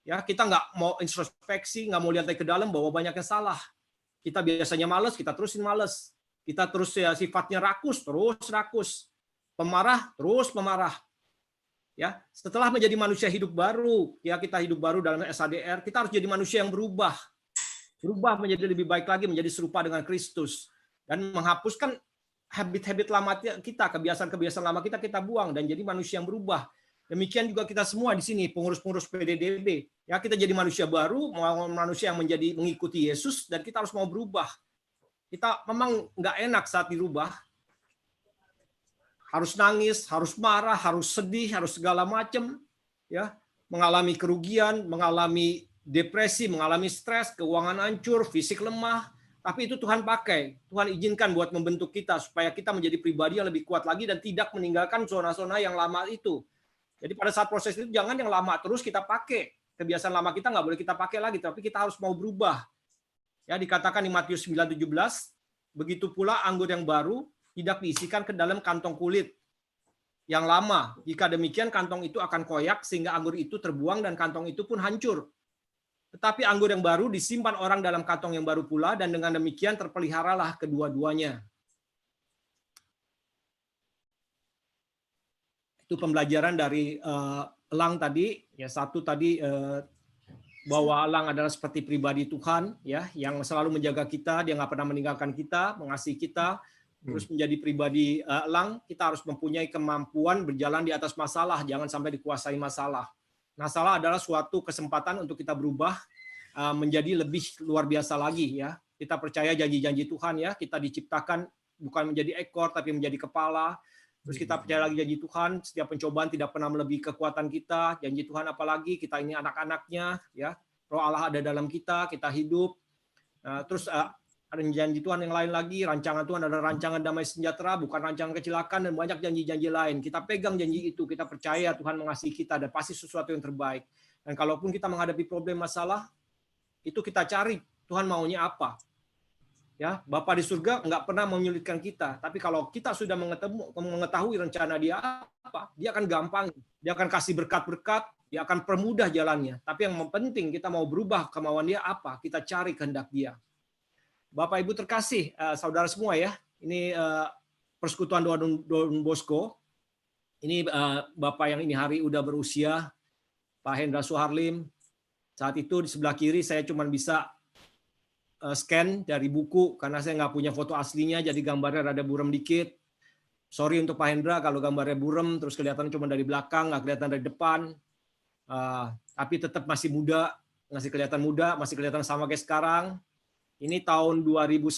Ya, kita nggak mau introspeksi, nggak mau lihat ke dalam bahwa banyak yang salah. Kita biasanya malas, kita terusin malas. Kita terus ya, sifatnya rakus, terus rakus. Pemarah, terus pemarah. Ya, setelah menjadi manusia hidup baru, ya kita hidup baru dalam SADR, kita harus jadi manusia yang berubah menjadi lebih baik lagi, menjadi serupa dengan Kristus, dan menghapuskan habit-habit lama kita, kebiasaan-kebiasaan lama kita buang dan jadi manusia yang berubah. Demikian juga kita semua di sini, pengurus-pengurus PDDB. Ya, kita jadi manusia baru, manusia yang mengikuti Yesus, dan kita harus mau berubah. Kita memang nggak enak saat dirubah. Harus nangis, harus marah, harus sedih, harus segala macam. Ya, mengalami kerugian, mengalami depresi, mengalami stres, keuangan hancur, fisik lemah. Tapi itu Tuhan pakai. Tuhan izinkan buat membentuk kita supaya kita menjadi pribadi yang lebih kuat lagi dan tidak meninggalkan zona-zona yang lama itu. Jadi pada saat proses itu jangan yang lama terus kita pakai. Kebiasaan lama kita nggak boleh kita pakai lagi, tapi kita harus mau berubah. Ya, dikatakan di Matius 9:17, begitu pula anggur yang baru tidak diisikan ke dalam kantong kulit yang lama. Jika demikian kantong itu akan koyak sehingga anggur itu terbuang dan kantong itu pun hancur. Tetapi anggur yang baru disimpan orang dalam kantong yang baru pula, dan dengan demikian terpeliharalah kedua-duanya. Itu pembelajaran dari Elang tadi. Ya, satu tadi bahwa Elang adalah seperti pribadi Tuhan, ya, yang selalu menjaga kita, dia nggak pernah meninggalkan kita, mengasihi kita. Terus menjadi pribadi Elang, kita harus mempunyai kemampuan berjalan di atas masalah, jangan sampai dikuasai masalah. Masalah adalah suatu kesempatan untuk kita berubah menjadi lebih luar biasa lagi, ya. Kita percaya janji-janji Tuhan, ya. Kita diciptakan bukan menjadi ekor tapi menjadi kepala. Terus kita percaya lagi janji Tuhan, setiap pencobaan tidak pernah melebihi kekuatan kita. Janji Tuhan apalagi, kita ini anak-anaknya, ya. Roh Allah ada dalam kita hidup. Terus ada janji Tuhan yang lain lagi, rancangan Tuhan adalah rancangan damai sejahtera, bukan rancangan kecelakaan, dan banyak janji-janji lain. Kita pegang janji itu, kita percaya Tuhan mengasihi kita, dan pasti sesuatu yang terbaik. Dan kalaupun kita menghadapi problem masalah, itu kita cari Tuhan maunya apa. Ya, Bapa di surga nggak pernah menyulitkan kita, tapi kalau kita sudah mengetahui rencana Dia apa, Dia akan gampang, Dia akan kasih berkat-berkat, Dia akan permudah jalannya. Tapi yang penting kita mau berubah kemauan Dia apa, kita cari kehendak Dia. Bapak Ibu terkasih, saudara semua, ya, ini Persekutuan Doa Don Bosco. Ini Bapak yang ini hari udah berusia, Pak Hendra Suharlim. Saat itu di sebelah kiri saya cuma bisa scan dari buku karena saya nggak punya foto aslinya, jadi gambarnya rada buram dikit. Sorry untuk Pak Hendra kalau gambarnya buram terus kelihatan cuma dari belakang, nggak kelihatan dari depan. Tapi tetap masih muda, masih kelihatan muda, masih kelihatan sama kayak sekarang. Ini tahun 2001,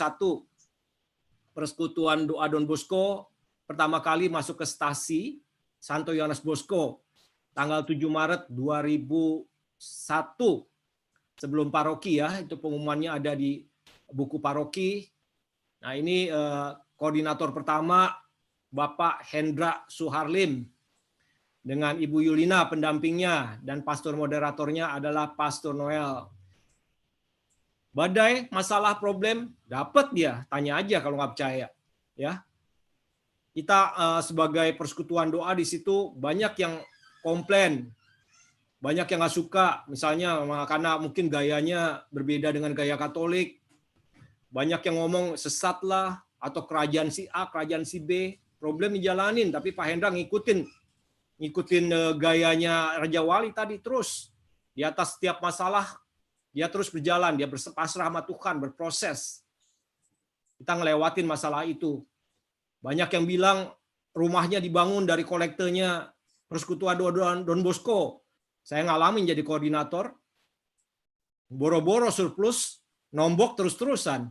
Persekutuan Doa Don Bosco pertama kali masuk ke stasi Santo Yohanes Bosco tanggal 7 Maret 2001. Sebelum paroki, ya, itu pengumumannya ada di buku paroki. Nah, ini koordinator pertama Bapak Hendra Suharlim dengan Ibu Yulina pendampingnya, dan pastor moderatornya adalah Pastor Noel. Badai, masalah, problem, dapat dia, tanya aja kalau nggak percaya, ya. Kita sebagai persekutuan doa di situ banyak yang komplain. Banyak yang nggak suka, misalnya karena mungkin gayanya berbeda dengan gaya Katolik. Banyak yang ngomong sesat lah, atau kerajaan si A, kerajaan si B. Problem dijalanin, tapi Pak Hendra ngikutin gayanya Raja Wali tadi terus. Di atas setiap masalah, Dia terus berjalan, dia berpasrah sama Tuhan, berproses. Kita ngelewatin masalah itu. Banyak yang bilang rumahnya dibangun dari kolektornya Persekutuan Doa Don Bosco. Saya ngalamin jadi koordinator. Boro-boro surplus, nombok terus-terusan.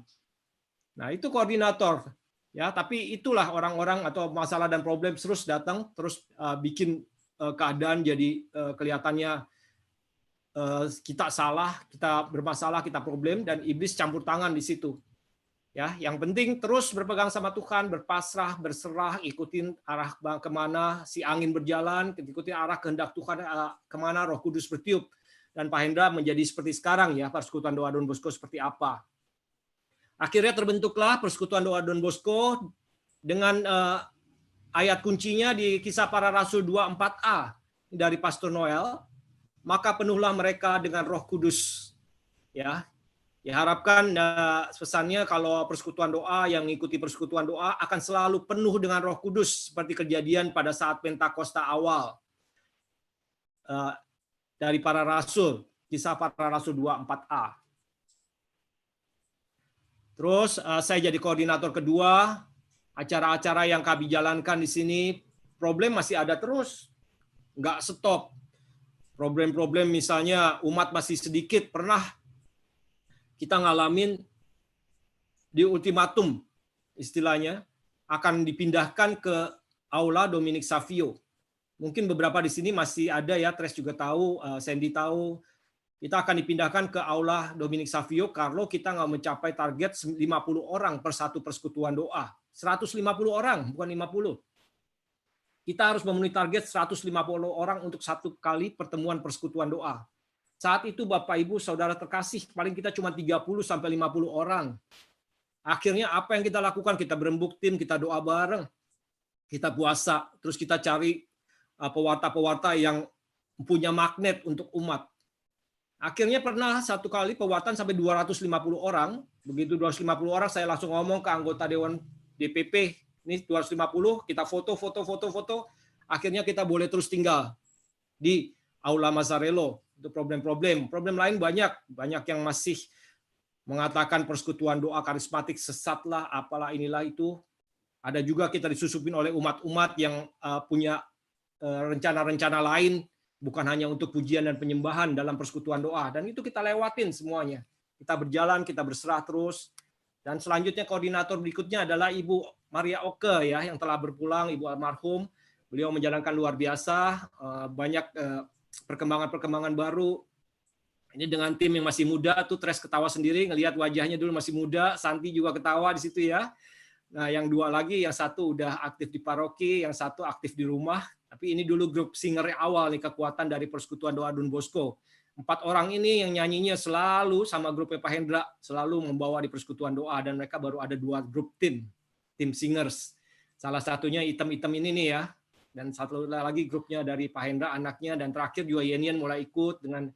Nah, itu koordinator. Ya, tapi itulah orang-orang atau masalah dan problem terus datang, terus bikin keadaan jadi kelihatannya kita salah, kita bermasalah, kita problem, dan iblis campur tangan di situ. Ya, yang penting terus berpegang sama Tuhan, berpasrah, berserah, ikutin arah kemana si angin berjalan, ikutin arah kehendak Tuhan kemana Roh Kudus bertiup. Dan Pak Hendra menjadi seperti sekarang ya, Persekutuan Doa Don Bosco seperti apa. Akhirnya terbentuklah Persekutuan Doa Don Bosco dengan ayat kuncinya di Kisah Para Rasul 24a dari Pastor Noel. Maka penuhlah mereka dengan Roh Kudus. Ya, diharapkan pesannya kalau persekutuan doa yang mengikuti persekutuan doa akan selalu penuh dengan Roh Kudus seperti kejadian pada saat Pentakosta awal dari para rasul, Kisah Para Rasul 24a. Terus saya jadi koordinator kedua, acara-acara yang kami jalankan di sini, problem masih ada terus, nggak stop. Problem-problem misalnya umat masih sedikit, pernah kita ngalamin di ultimatum istilahnya akan dipindahkan ke Aula Dominic Savio. Mungkin beberapa di sini masih ada ya, Tres juga tahu, Sandy tahu. Kita akan dipindahkan ke Aula Dominic Savio kalau kita nggak mencapai target 50 orang per satu persekutuan doa. 150 orang, bukan 50. Kita harus memenuhi target 150 orang untuk satu kali pertemuan persekutuan doa. Saat itu Bapak Ibu Saudara terkasih, paling kita cuma 30 sampai 50 orang. Akhirnya apa yang kita lakukan? Kita berembuk tim, kita doa bareng. Kita puasa, terus kita cari pewarta-pewarta yang punya magnet untuk umat. Akhirnya pernah satu kali pewartaan sampai 250 orang. Begitu 250 orang saya langsung ngomong ke anggota Dewan DPP, ini 250, kita foto. Akhirnya kita boleh terus tinggal di Aula Mazzarello. Itu problem-problem. Problem lain banyak yang masih mengatakan persekutuan doa karismatik sesat lah, apalah inilah itu. Ada juga kita disusupin oleh umat-umat yang punya rencana-rencana lain, bukan hanya untuk pujian dan penyembahan dalam persekutuan doa. Dan itu kita lewatin semuanya. Kita berjalan, kita berserah terus. Dan selanjutnya koordinator berikutnya adalah Ibu Maria Oke ya, yang telah berpulang, Ibu almarhum. Beliau menjalankan luar biasa, banyak perkembangan-perkembangan baru. Ini dengan tim yang masih muda, tuh Tres ketawa sendiri, ngelihat wajahnya dulu masih muda, Santi juga ketawa di situ ya. Nah, yang dua lagi, yang satu udah aktif di paroki, yang satu aktif di rumah. Tapi ini dulu grup singer awal nih, kekuatan dari Persekutuan Doa Don Bosco. 4 orang ini yang nyanyinya selalu sama grupnya Pak Hendra, selalu membawa di Persekutuan Doa, dan mereka baru ada 2 grup tim singers. Salah satunya item-item ini nih ya, dan satu lagi grupnya dari Pak Hendra, anaknya, dan terakhir juga Yenian mulai ikut dengan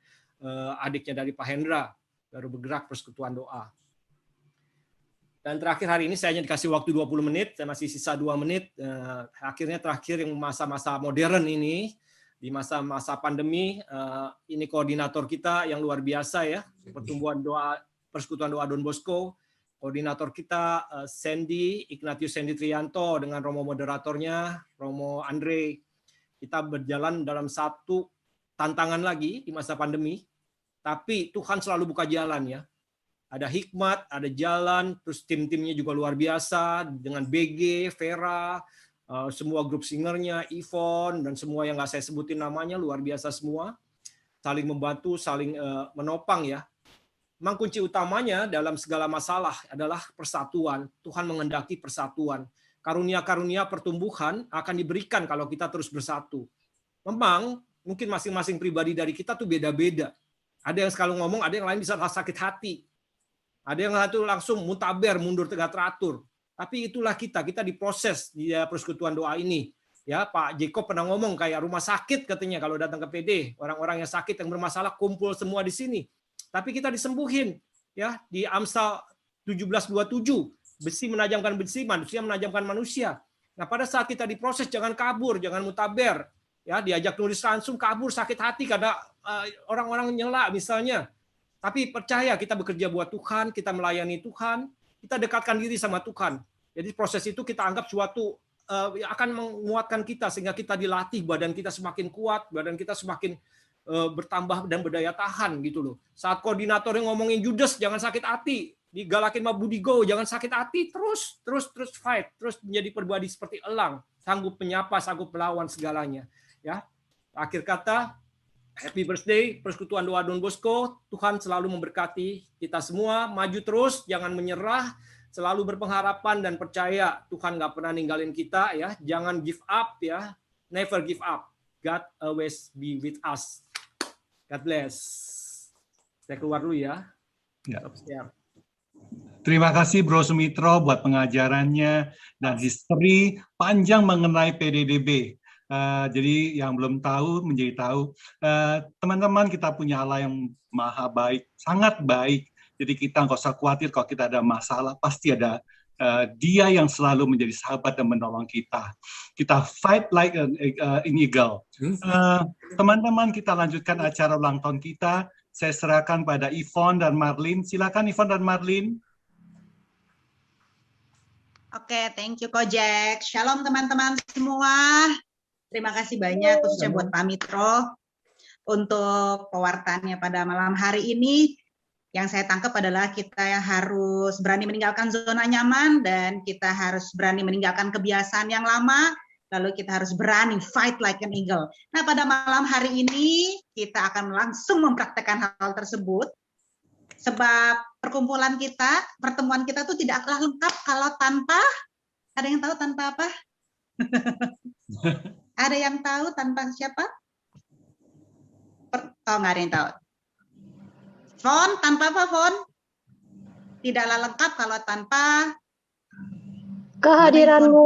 adiknya dari Pak Hendra, baru bergerak Persekutuan Doa. Dan terakhir hari ini saya hanya dikasih waktu 20 menit, saya masih sisa 2 menit. Akhirnya terakhir yang masa-masa modern ini, di masa-masa pandemi, ini koordinator kita yang luar biasa ya, pertumbuhan doa Persekutuan Doa Don Bosco. Koordinator kita Sandy, Ignatius Sandy Trianto dengan Romo moderatornya, Romo Andre. Kita berjalan dalam satu tantangan lagi di masa pandemi, tapi Tuhan selalu buka jalan ya. Ada hikmat, ada jalan, terus tim-timnya juga luar biasa dengan BG, Vera, semua grup singernya, Yvonne, dan semua yang nggak saya sebutin namanya, luar biasa semua. Saling membantu, saling menopang ya. Memang kunci utamanya dalam segala masalah adalah persatuan. Tuhan menghendaki persatuan. Karunia-karunia pertumbuhan akan diberikan kalau kita terus bersatu. Memang mungkin masing-masing pribadi dari kita tuh beda-beda. Ada yang selalu ngomong, ada yang lain bisa sakit hati. Ada yang satu langsung mutaber, mundur tegak teratur. Tapi itulah kita diproses di persekutuan doa ini. Ya, Pak Jacob pernah ngomong kayak rumah sakit katanya kalau datang ke PD, orang-orang yang sakit yang bermasalah kumpul semua di sini. Tapi kita disembuhin. Ya, di Amsal 17:27, besi menajamkan besi, manusia menajamkan manusia. Nah, pada saat kita diproses jangan kabur, jangan mutaber. Ya, diajak nulis langsung kabur sakit hati karena orang-orang nyela misalnya. Tapi percaya kita bekerja buat Tuhan, kita melayani Tuhan, kita dekatkan diri sama Tuhan. Jadi proses itu kita anggap suatu yang akan menguatkan kita sehingga kita dilatih, badan kita semakin kuat, badan kita semakin bertambah dan berdaya tahan gitu loh. Saat koordinator yang ngomongin Judas jangan sakit hati, digalakin sama Budigo jangan sakit hati, terus fight, terus menjadi pribadi seperti elang, sanggup menyapa, sanggup melawan segalanya. Ya, akhir kata, happy birthday Persekutuan Doa Don Bosco. Tuhan selalu memberkati kita semua, maju terus, jangan menyerah, selalu berpengharapan dan percaya Tuhan nggak pernah ninggalin kita ya. Jangan give up ya, never give up. God always be with us. God bless. Saya keluar dulu ya. Siap. Terima kasih Bro Sumitro buat pengajarannya dan history panjang mengenai PDDB. Jadi yang belum tahu menjadi tahu. Teman-teman, kita punya Allah yang maha baik, sangat baik. Jadi kita nggak usah khawatir kalau kita ada masalah, pasti ada Dia yang selalu menjadi sahabat dan menolong kita. Kita fight like an eagle. Teman-teman, kita lanjutkan acara ulang tahun kita. Saya serahkan pada Yvonne dan Marlin. Silakan Yvonne dan Marlin. Oke, thank you Kojek. Shalom teman-teman semua. Terima kasih banyak khususnya buat Pak Mitro untuk pewartaannya pada malam hari ini. Yang saya tangkap adalah kita harus berani meninggalkan zona nyaman dan kita harus berani meninggalkan kebiasaan yang lama, lalu kita harus berani fight like an eagle. Nah, pada malam hari ini kita akan langsung mempraktekkan hal tersebut, sebab pertemuan kita tuh tidaklah lengkap kalau tanpa, ada yang tahu tanpa apa? Ada yang tahu tanpa siapa? Nggak ada yang tahu. Fon, tanpa apa, Fon? Tidaklah lengkap kalau tanpa kehadiranmu.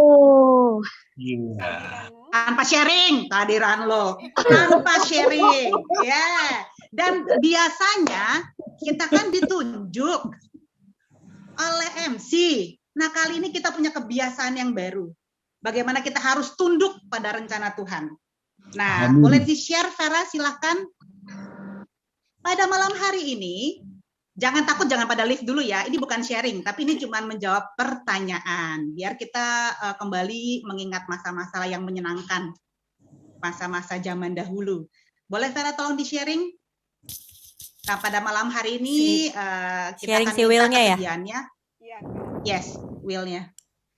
Tanpa sharing, kehadiran lo. Tanpa sharing, ya. Dan biasanya kita kan ditunjuk oleh MC. Nah, kali ini kita punya kebiasaan yang baru. Bagaimana kita harus tunduk pada rencana Tuhan. Nah, boleh di-share, Vera, silahkan. Pada malam hari ini, jangan takut, jangan pada lift dulu ya. Ini bukan sharing, tapi ini cuma menjawab pertanyaan. Biar kita kembali mengingat masa-masa yang menyenangkan. Masa-masa zaman dahulu. Boleh Vera tolong di-sharing? Nah, pada malam hari ini, kita sharing akan si will-nya ya? Yes, will-nya.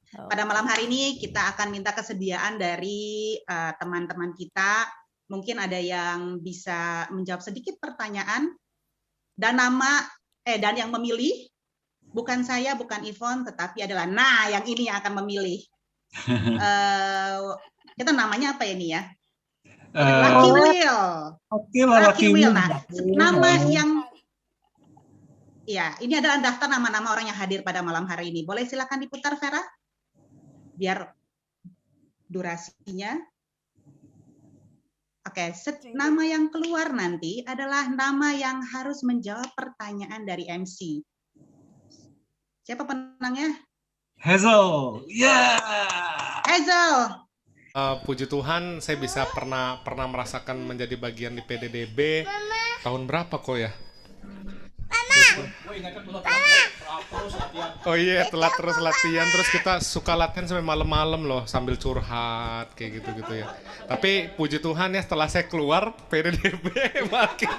Pada malam hari ini, kita akan minta kesediaan dari teman-teman kita. Mungkin ada yang bisa menjawab sedikit pertanyaan dan dan yang memilih bukan saya, bukan Yvonne, tetapi adalah yang ini yang akan memilih. Kita namanya apa ini ya? Lucky Will. Oke lah, Lucky Will. Nah, nama yang ini adalah daftar nama-nama orang yang hadir pada malam hari ini. Boleh silakan diputar, Vera? Biar durasinya. Oke, nama yang keluar nanti adalah nama yang harus menjawab pertanyaan dari MC. Siapa penangnya? Hazel. Hazel. Puji Tuhan, saya bisa pernah merasakan menjadi bagian di PDDB. Tahun berapa kok ya? Oh iya, telat terus latihan, terus kita suka latihan sampai malam-malam loh, sambil curhat kayak gitu-gitu ya. Tapi puji Tuhan ya, setelah saya keluar PDDB makin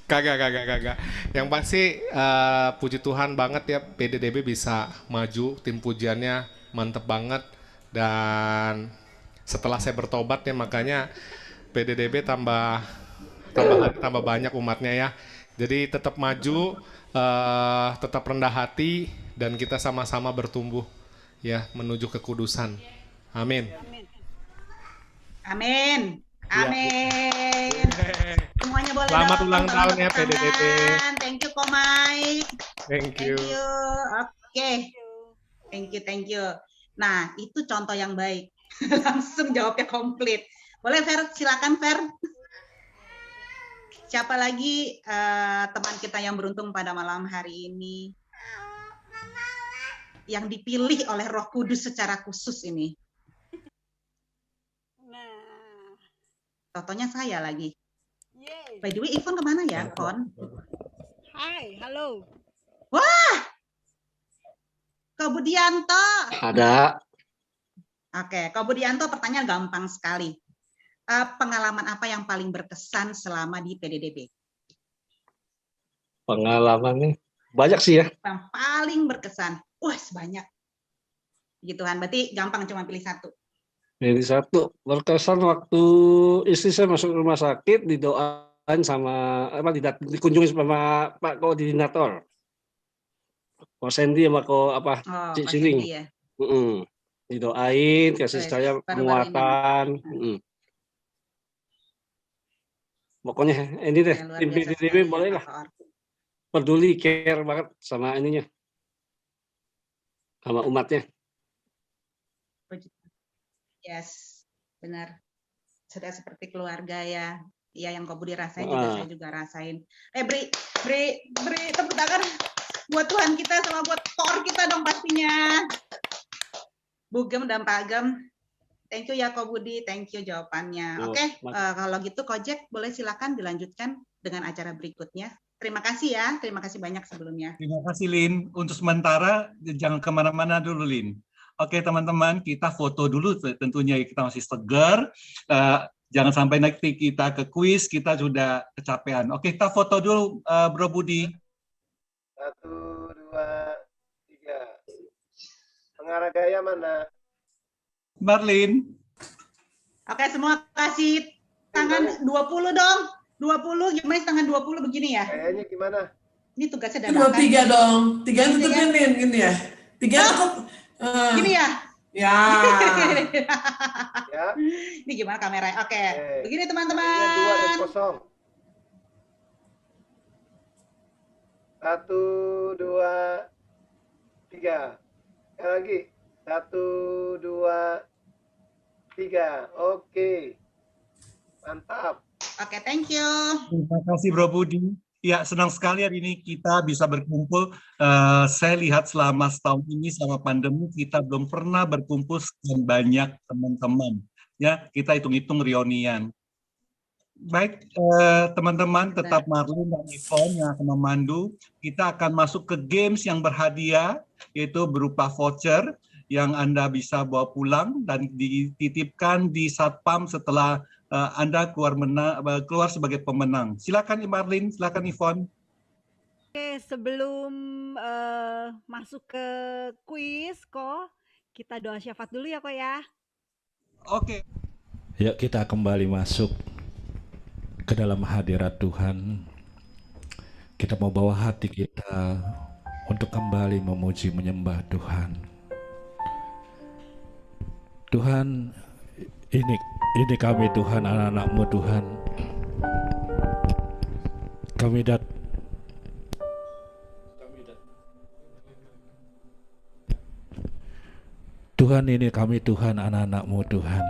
kagak. Yang pasti puji Tuhan banget ya, PDDB bisa maju, tim pujiannya mantep banget. Dan setelah saya bertobat ya, makanya PDDB tambah banyak umatnya ya. Jadi tetap maju, tetap rendah hati, dan kita sama-sama bertumbuh ya menuju kekudusan. Amin. Amin. Amin. Semuanya boleh. Selamat ulang tahun ya PDDB. Thank you Komai. Thank you. Oke. Thank you. Nah, itu contoh yang baik. Langsung jawabnya komplit. Boleh Fer, silakan Fer. Siapa lagi teman kita yang beruntung pada malam hari ini? Yang dipilih oleh Roh Kudus secara khusus ini. Contohnya saya lagi. By the way, Yvonne kemana ya, Yvonne? Hai, halo. Wah, Kak Budianto. Ada. Oke, Kak Budianto, pertanyaan gampang sekali. Pengalaman apa yang paling berkesan selama di PDDB? Pengalamannya banyak sih ya. Yang paling berkesan. Wah, sebanyak. Gitu kan, berarti gampang cuma pilih satu. Jadi satu, berkesan waktu istri saya masuk rumah sakit, didoain sama, dikunjungi sama Pak Koordinator. Ko Sandy sama Cik Pak Siling. Sandy ya. Didoain, kasih saya penguatan. Pokoknya ini deh, tim PDDB boleh lah. Peduli, care banget sama ininya. Sama umatnya. Yes, benar. Sudah seperti keluarga ya. Iya, yang Kak Budi rasain juga saya juga rasain. Beri tepuk tangan buat Tuhan kita sama buat Thor kita dong pastinya. Bu Gem dan Pak Gem. Thank you ya Kak Budi, thank you jawabannya. Oke, kalau gitu Kojek boleh silakan dilanjutkan dengan acara berikutnya. Terima kasih ya, terima kasih banyak sebelumnya. Terima kasih Lin. Untuk sementara jangan kemana-mana dulu Lin. Oke teman-teman, kita foto dulu tentunya kita masih segar. Jangan sampai nanti kita ke kuis, kita sudah kecapean. Oke, kita foto dulu Bro Budi. 1, 2, 3. Pengarah gaya mana? Marlin. Oke, semua kasih tangan 20 dong. 20, gimana tangan 20 begini ya? Kayaknya gimana? Ini tugasnya dadakan. 3 dong. 3 tutupin gini ya. 3 tutup. Gini ya? Ya. Ya. Ini gimana kameranya? Oke. Begini teman-teman. 2 dan kosong. 1, 2, 3. Sekali lagi. 1, 2, 3. Oke. Mantap. Oke, thank you. Terima kasih Bro Budi. Ya, senang sekali hari ini kita bisa berkumpul. Saya lihat selama setahun ini selama pandemi kita belum pernah berkumpul sekian banyak teman-teman. Ya, kita hitung-hitung reunian. Baik, teman-teman, tetap Marlin dan Yvonne yang akan memandu. Kita akan masuk ke games yang berhadiah, yaitu berupa voucher yang Anda bisa bawa pulang dan dititipkan di Satpam setelah Anda keluar sebagai pemenang. Silakan Marlin, silakan Yvonne. Oke, sebelum masuk ke kuis kok, kita doa syafaat dulu ya kok ya. Oke. Yuk kita kembali masuk ke dalam hadirat Tuhan. Kita mau bawa hati kita untuk kembali memuji menyembah Tuhan. Tuhan, ini kami Tuhan, anak-anak-Mu Tuhan. Kami Tuhan, ini kami Tuhan, anak-anak-Mu Tuhan.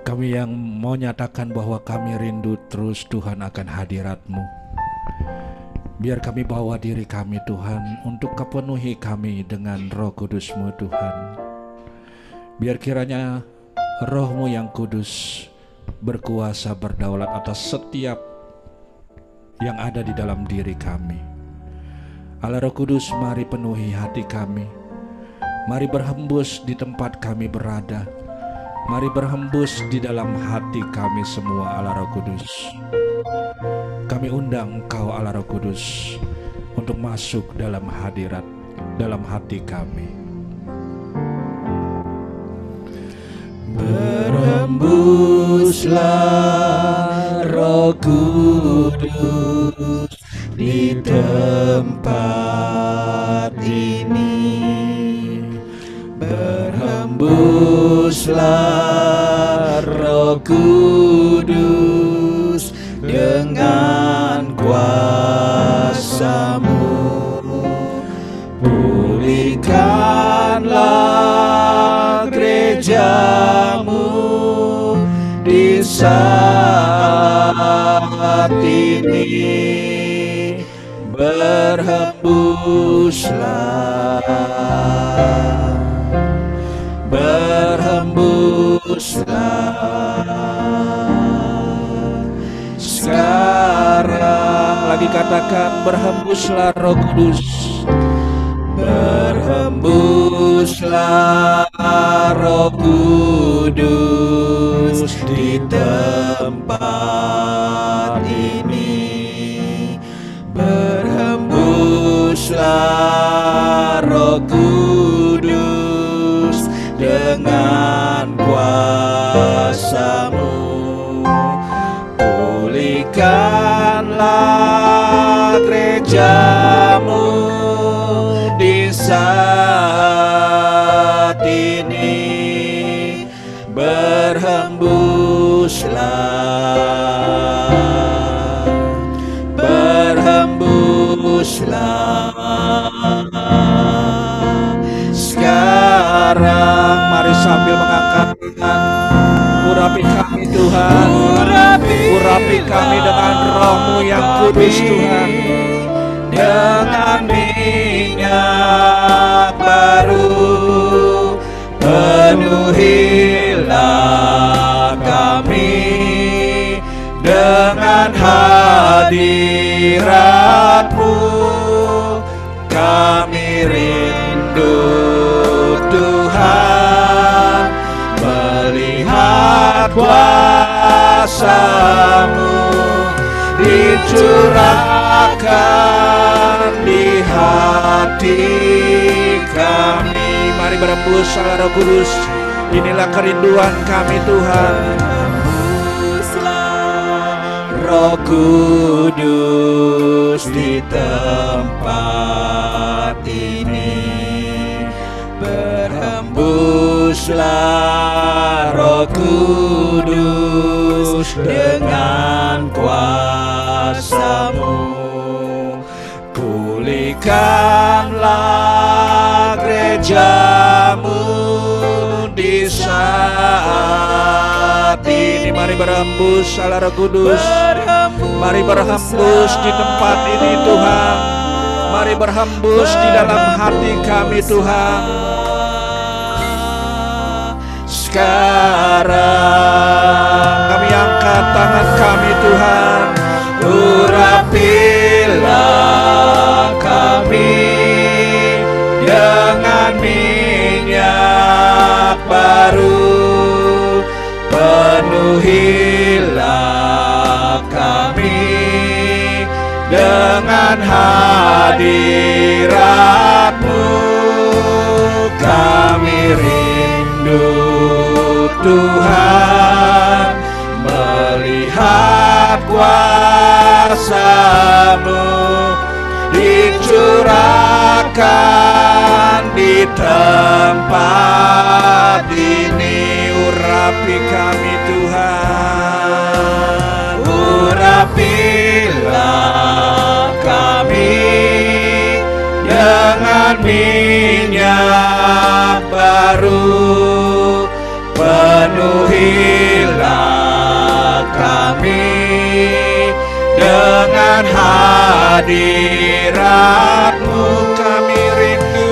Kami yang mau nyatakan bahwa kami rindu terus Tuhan akan hadirat-Mu. Biar kami bawa diri kami Tuhan untuk kepenuhi kami dengan Roh Kudus-Mu Tuhan. Biar kiranya Roh-Mu yang kudus berkuasa berdaulat atas setiap yang ada di dalam diri kami. Allah Roh Kudus, mari penuhi hati kami. Mari berhembus di tempat kami berada. Mari berhembus di dalam hati kami semua, Allah Roh Kudus. Kami undang Engkau, Allah Roh Kudus, untuk masuk dalam hadirat, dalam hati kami. Berhembuslah Roh Kudus di tempat ini. Berhembuslah Roh Kudus dengan kuasa-Mu. Pulihkanlah gereja-Mu di saat ini. Berhembuslah, berhembuslah sekarang. lagi katakan, berhembuslah Roh Kudus. Berhembuslah Roh Kudus di tempat ini. Berhembuslah Roh Kudus dengan kuasa-Mu. Pulihkanlah gereja-Mu di saat ini. Berhembuslah, berhembuslah. Sekarang mari sambil mengangkat tangan, urapi kami Tuhan, urapi kami dengan Roh-Mu yang kudus Tuhan, dengan minyak baru. Penuhilah kami dengan hadirat-Mu. Kami rindu Tuhan melihat kuasa-Mu dicurahkan di hati kami. Mari berhembuslah Roh Kudus. Inilah kerinduan kami Tuhan. Roh Kudus di tempat ini. Berhembuslah Roh Kudus dengan kuasa-Mu. Pulihkanlah gereja-Mu di saat ini. Mari berhembuslah Roh Kudus. Mari berhembus di tempat ini Tuhan. Mari berhembus di dalam hati kami Tuhan. Sekarang kami angkat tangan kami Tuhan. Urapilah kami dengan minyak baru. Penuhilah kami dengan hadirat-Mu. Kami rindu Tuhan melihat kuasa-Mu dicurahkan di tempat ini. Urapi kami Tuhan, urapilah kami dengan minyak baru. Penuhilah kami dengan hadirat-Mu. Kami rindu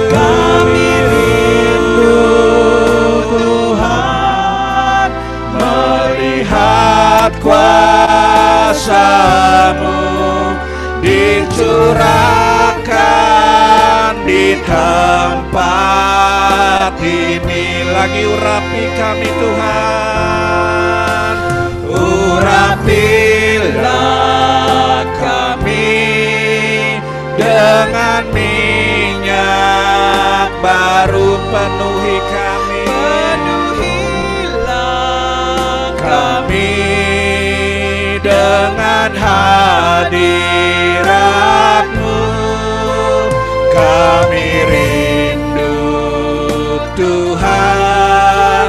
Tuhan melihat kuasa-Mu dicurahkan di tempat ini. Lagi urapi kami Tuhan, urapilah kami dengan minyak baru. Penuhi kami, penuhilah kami dengan hadirat-Mu. Kami rindu Tuhan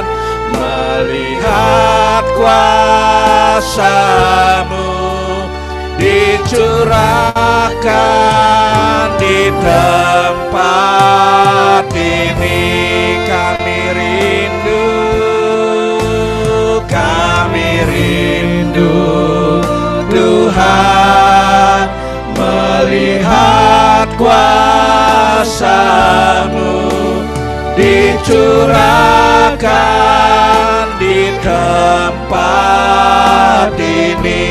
melihat kuasa-Mu dicurahkan di tempat ini. Kami rindu Tuhan melihat kuasa-Mu dicurahkan di tempat ini.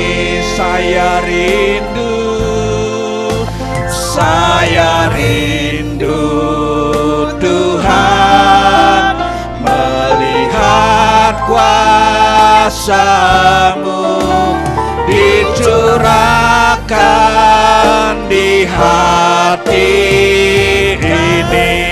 Saya rindu saya rindu Tuhan melihat kuasa-Mu dicurahkan di hati ini.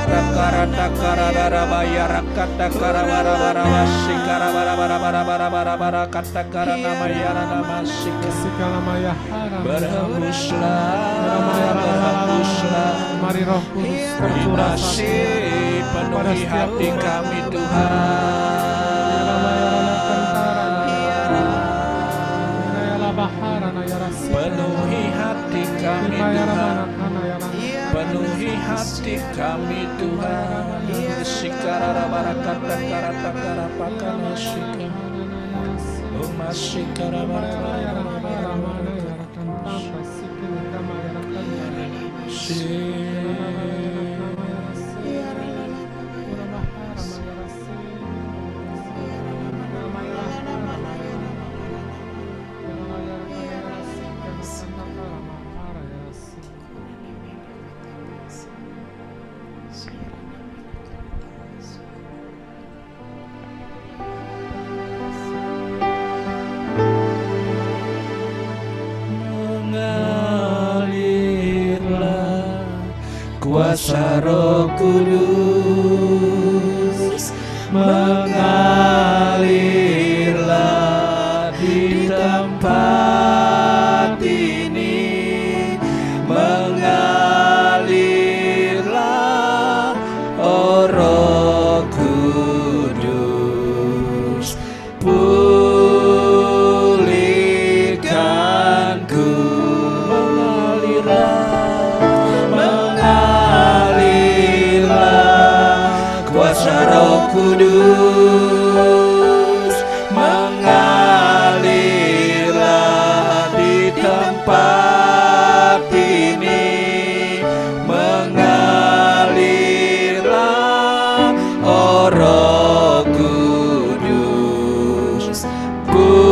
kata karanda karadara bayara kata karawara bara wasikara bara bara bara bara bara bara kata karana mayara namasik Sikala maya hara. berhembuslah Mari Roh Kudus tercurah kasih penuhi hati kami Tuhan, penuhi hati kami Tuhan, penuhi hati kami Tuhan. Sikara barakata karata karapakana sikara, umasikara mengalirlah kuasa Roh Kudus, mengalirlah di tempat ini, mengalirlah oh Roh Kudus, pulihkanku, mengalirlah kuasa Roh Kudus, mengalirlah di tempat ini, mengalirlah oh Roh Kudus, pulihkanku.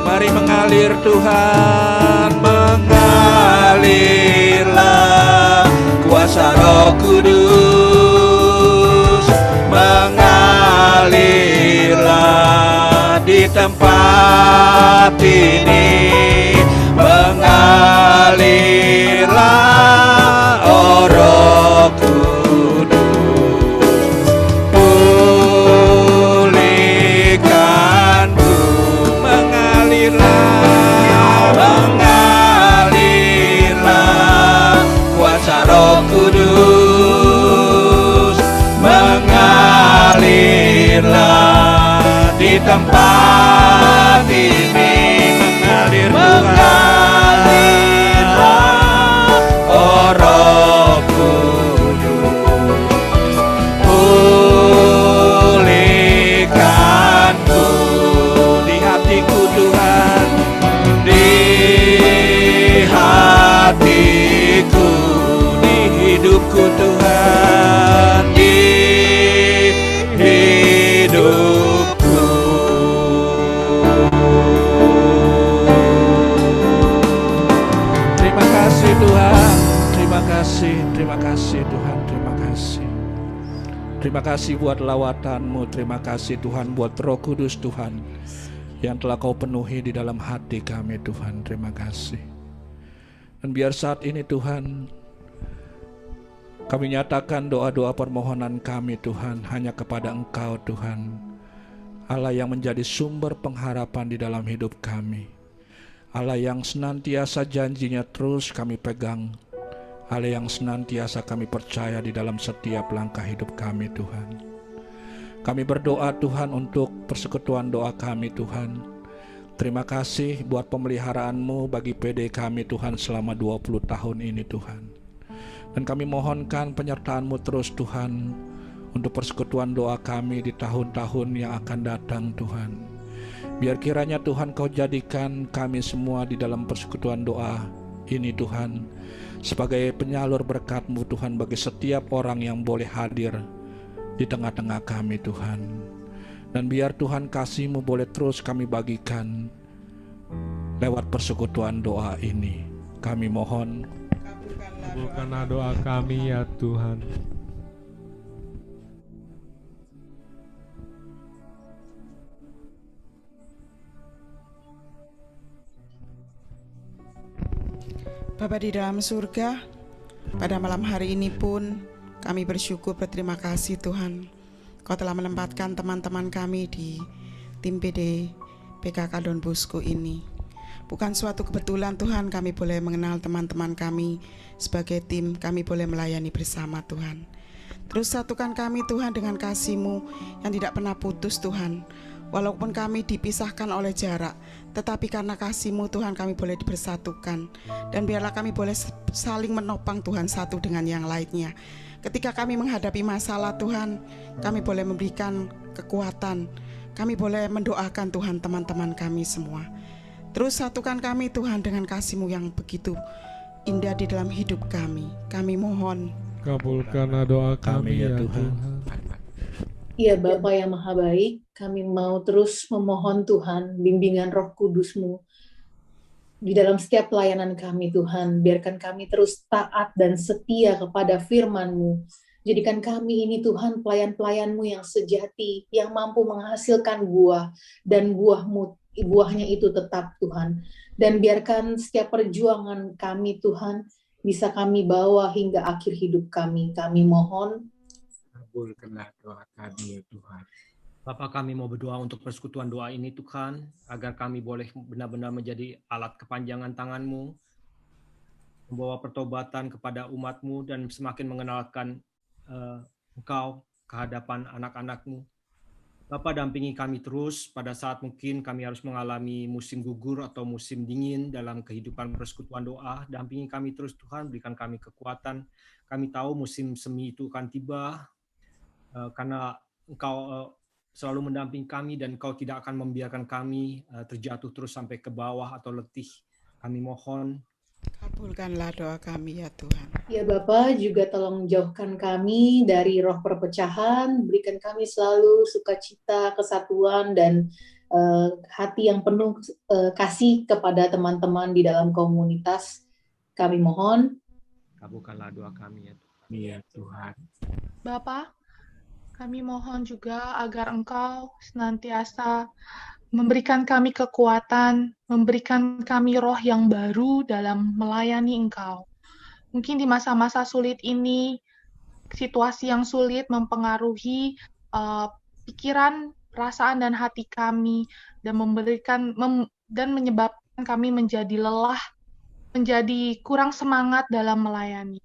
Mari mengalir Tuhan, mengalirlah kuasa Roh Kudus, mengalirlah di tempat ini, mengalirlah oh Roh Kudus, pulihkanku, mengalirlah kuasa Roh Kudus, mengalirlah di tempat ini, mengalirlah oh Roh Kudus, pulihkanku di hatiku Tuhan, di hatiku, di hidupku Tuhan, di hidupku. Terima kasih Tuhan, terima kasih Tuhan, terima kasih. Terima kasih buat lawatan-Mu, terima kasih Tuhan buat Roh Kudus Tuhan yang telah Kau penuhi di dalam hati kami Tuhan, terima kasih. Dan biar saat ini Tuhan, kami nyatakan doa-doa permohonan kami Tuhan hanya kepada Engkau Tuhan, Allah yang menjadi sumber pengharapan di dalam hidup kami, Allah yang senantiasa janjinya terus kami pegang, Allah yang senantiasa kami percaya di dalam setiap langkah hidup kami Tuhan. Kami berdoa Tuhan untuk persekutuan doa kami Tuhan. Terima kasih buat pemeliharaan-Mu bagi PD kami Tuhan selama 20 tahun ini Tuhan. Dan kami mohonkan penyertaan-Mu terus Tuhan untuk persekutuan doa kami di tahun-tahun yang akan datang Tuhan. Biar kiranya Tuhan Kau jadikan kami semua di dalam persekutuan doa ini Tuhan sebagai penyalur berkat-Mu Tuhan bagi setiap orang yang boleh hadir di tengah-tengah kami Tuhan. Dan biar Tuhan kasih-Mu boleh terus kami bagikan lewat persekutuan doa ini. Kami mohon, kabulkanlah doa kami ya Tuhan. Bapa di dalam surga, Pada malam hari ini pun kami bersyukur, berterima kasih Tuhan, Kau telah menempatkan teman-teman kami di tim PD PKK Don Bosco ini. Bukan suatu kebetulan Tuhan, kami boleh mengenal teman-teman kami sebagai tim, kami boleh melayani bersama Tuhan. Terus satukan kami Tuhan dengan kasih-Mu yang tidak pernah putus Tuhan. Walaupun kami dipisahkan oleh jarak, tetapi karena kasih-Mu Tuhan kami boleh dipersatukan. Dan biarlah kami boleh saling menopang Tuhan satu dengan yang lainnya. Ketika kami menghadapi masalah Tuhan, kami boleh memberikan kekuatan. Kami boleh mendoakan Tuhan teman-teman kami semua. Terus satukan kami Tuhan dengan kasih-Mu yang begitu indah di dalam hidup kami. Kami mohon, kabulkanlah doa kami ya Tuhan. Ya Bapa yang Maha Baik, kami mau terus memohon Tuhan bimbingan Roh Kudus-Mu di dalam setiap pelayanan kami Tuhan. Biarkan kami terus taat dan setia kepada firman-Mu. Jadikan kami ini Tuhan pelayan-pelayan-Mu yang sejati, yang mampu menghasilkan buah, dan buahnya itu tetap Tuhan. Dan biarkan setiap perjuangan kami Tuhan bisa kami bawa hingga akhir hidup kami. Kami mohon, kabulkanlah doa kami ya Tuhan. Bapa, kami mau berdoa untuk persekutuan doa ini Tuhan, agar kami boleh benar-benar menjadi alat kepanjangan tangan-Mu, membawa pertobatan kepada umat-Mu dan semakin mengenalkan Engkau ke hadapan anak-anak-Mu. Bapa, dampingi kami terus pada saat mungkin kami harus mengalami musim gugur atau musim dingin dalam kehidupan persekutuan doa. Dampingi kami terus Tuhan, berikan kami kekuatan. Kami tahu musim semi itu akan tiba, karena Engkau selalu mendampingi kami dan Engkau tidak akan membiarkan kami terjatuh terus sampai ke bawah atau letih. Kami mohon, kabulkanlah doa kami ya Tuhan. ya Bapa, juga tolong jauhkan kami dari roh perpecahan, berikan kami selalu sukacita, kesatuan, dan hati yang penuh kasih kepada teman-teman di dalam komunitas. Kami mohon, kabulkanlah doa kami ya Tuhan. Ya Tuhan. Bapa, kami mohon juga agar Engkau senantiasa memberikan kami kekuatan, memberikan kami roh yang baru dalam melayani Engkau. Mungkin di masa-masa sulit ini, situasi yang sulit mempengaruhi pikiran, perasaan, dan hati kami, dan menyebabkan kami menjadi lelah, menjadi kurang semangat dalam melayani.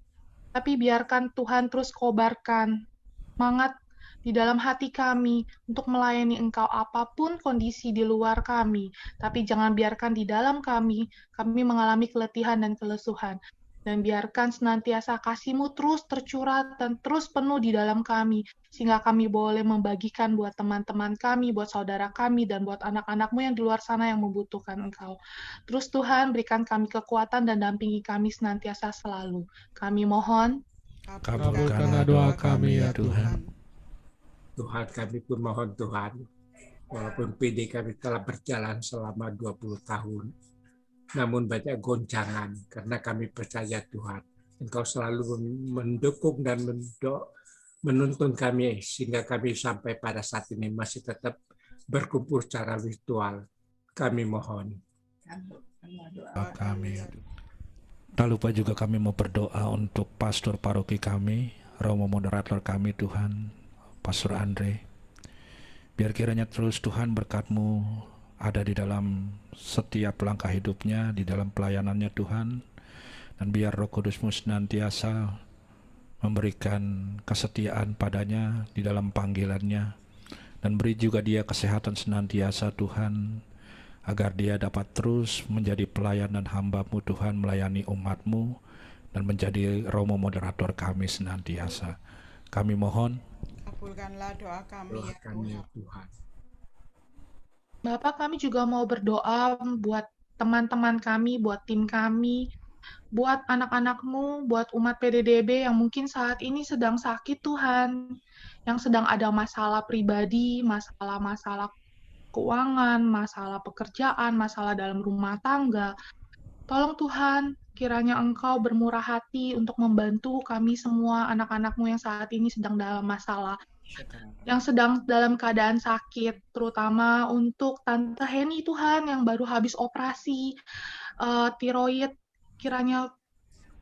Tapi biarkan Tuhan terus kobarkan semangat di dalam hati kami untuk melayani Engkau apapun kondisi di luar kami. Tapi jangan biarkan di dalam kami mengalami keletihan dan kelesuhan. Dan biarkan senantiasa kasih-Mu terus tercurah dan terus penuh di dalam kami. Sehingga kami boleh membagikan buat teman-teman kami, buat saudara kami, dan buat anak-anak-Mu yang di luar sana yang membutuhkan Engkau. Terus Tuhan, berikan kami kekuatan dan dampingi kami senantiasa selalu. Kami mohon, kabulkanlah doa kami ya Tuhan. Tuhan, kami pun mohon Tuhan, walaupun PD kami telah berjalan selama 20 tahun, namun banyak goncangan karena kami percaya Tuhan, Engkau selalu mendukung dan menuntun kami sehingga kami sampai pada saat ini masih tetap berkumpul secara virtual. Kami mohon. Tak lupa juga kami mau berdoa untuk pastor paroki kami, romo moderator kami Tuhan, Pastor Andre. Biar kiranya terus Tuhan berkat-Mu ada di dalam setiap langkah hidupnya, di dalam pelayanannya Tuhan. Dan biar Roh Kudus-Mu senantiasa memberikan kesetiaan padanya di dalam panggilannya. Dan beri juga dia kesehatan senantiasa Tuhan, agar dia dapat terus menjadi pelayan dan hamba-Mu Tuhan, melayani umat-Mu dan menjadi romo moderator kami senantiasa. Kami mohon, kabulkanlah doa kami ya Tuhan. Bapak, kami juga mau berdoa buat teman-teman kami, buat tim kami, buat anak-anak-Mu, buat umat PDDB yang mungkin saat ini sedang sakit Tuhan, yang sedang ada masalah pribadi, masalah-masalah keuangan, masalah pekerjaan, masalah dalam rumah tangga. Tolong Tuhan, kiranya Engkau bermurah hati untuk membantu kami semua anak-anak-Mu yang saat ini sedang dalam masalah, yang sedang dalam keadaan sakit, terutama untuk Tante Heni Tuhan yang baru habis operasi tiroid. Kiranya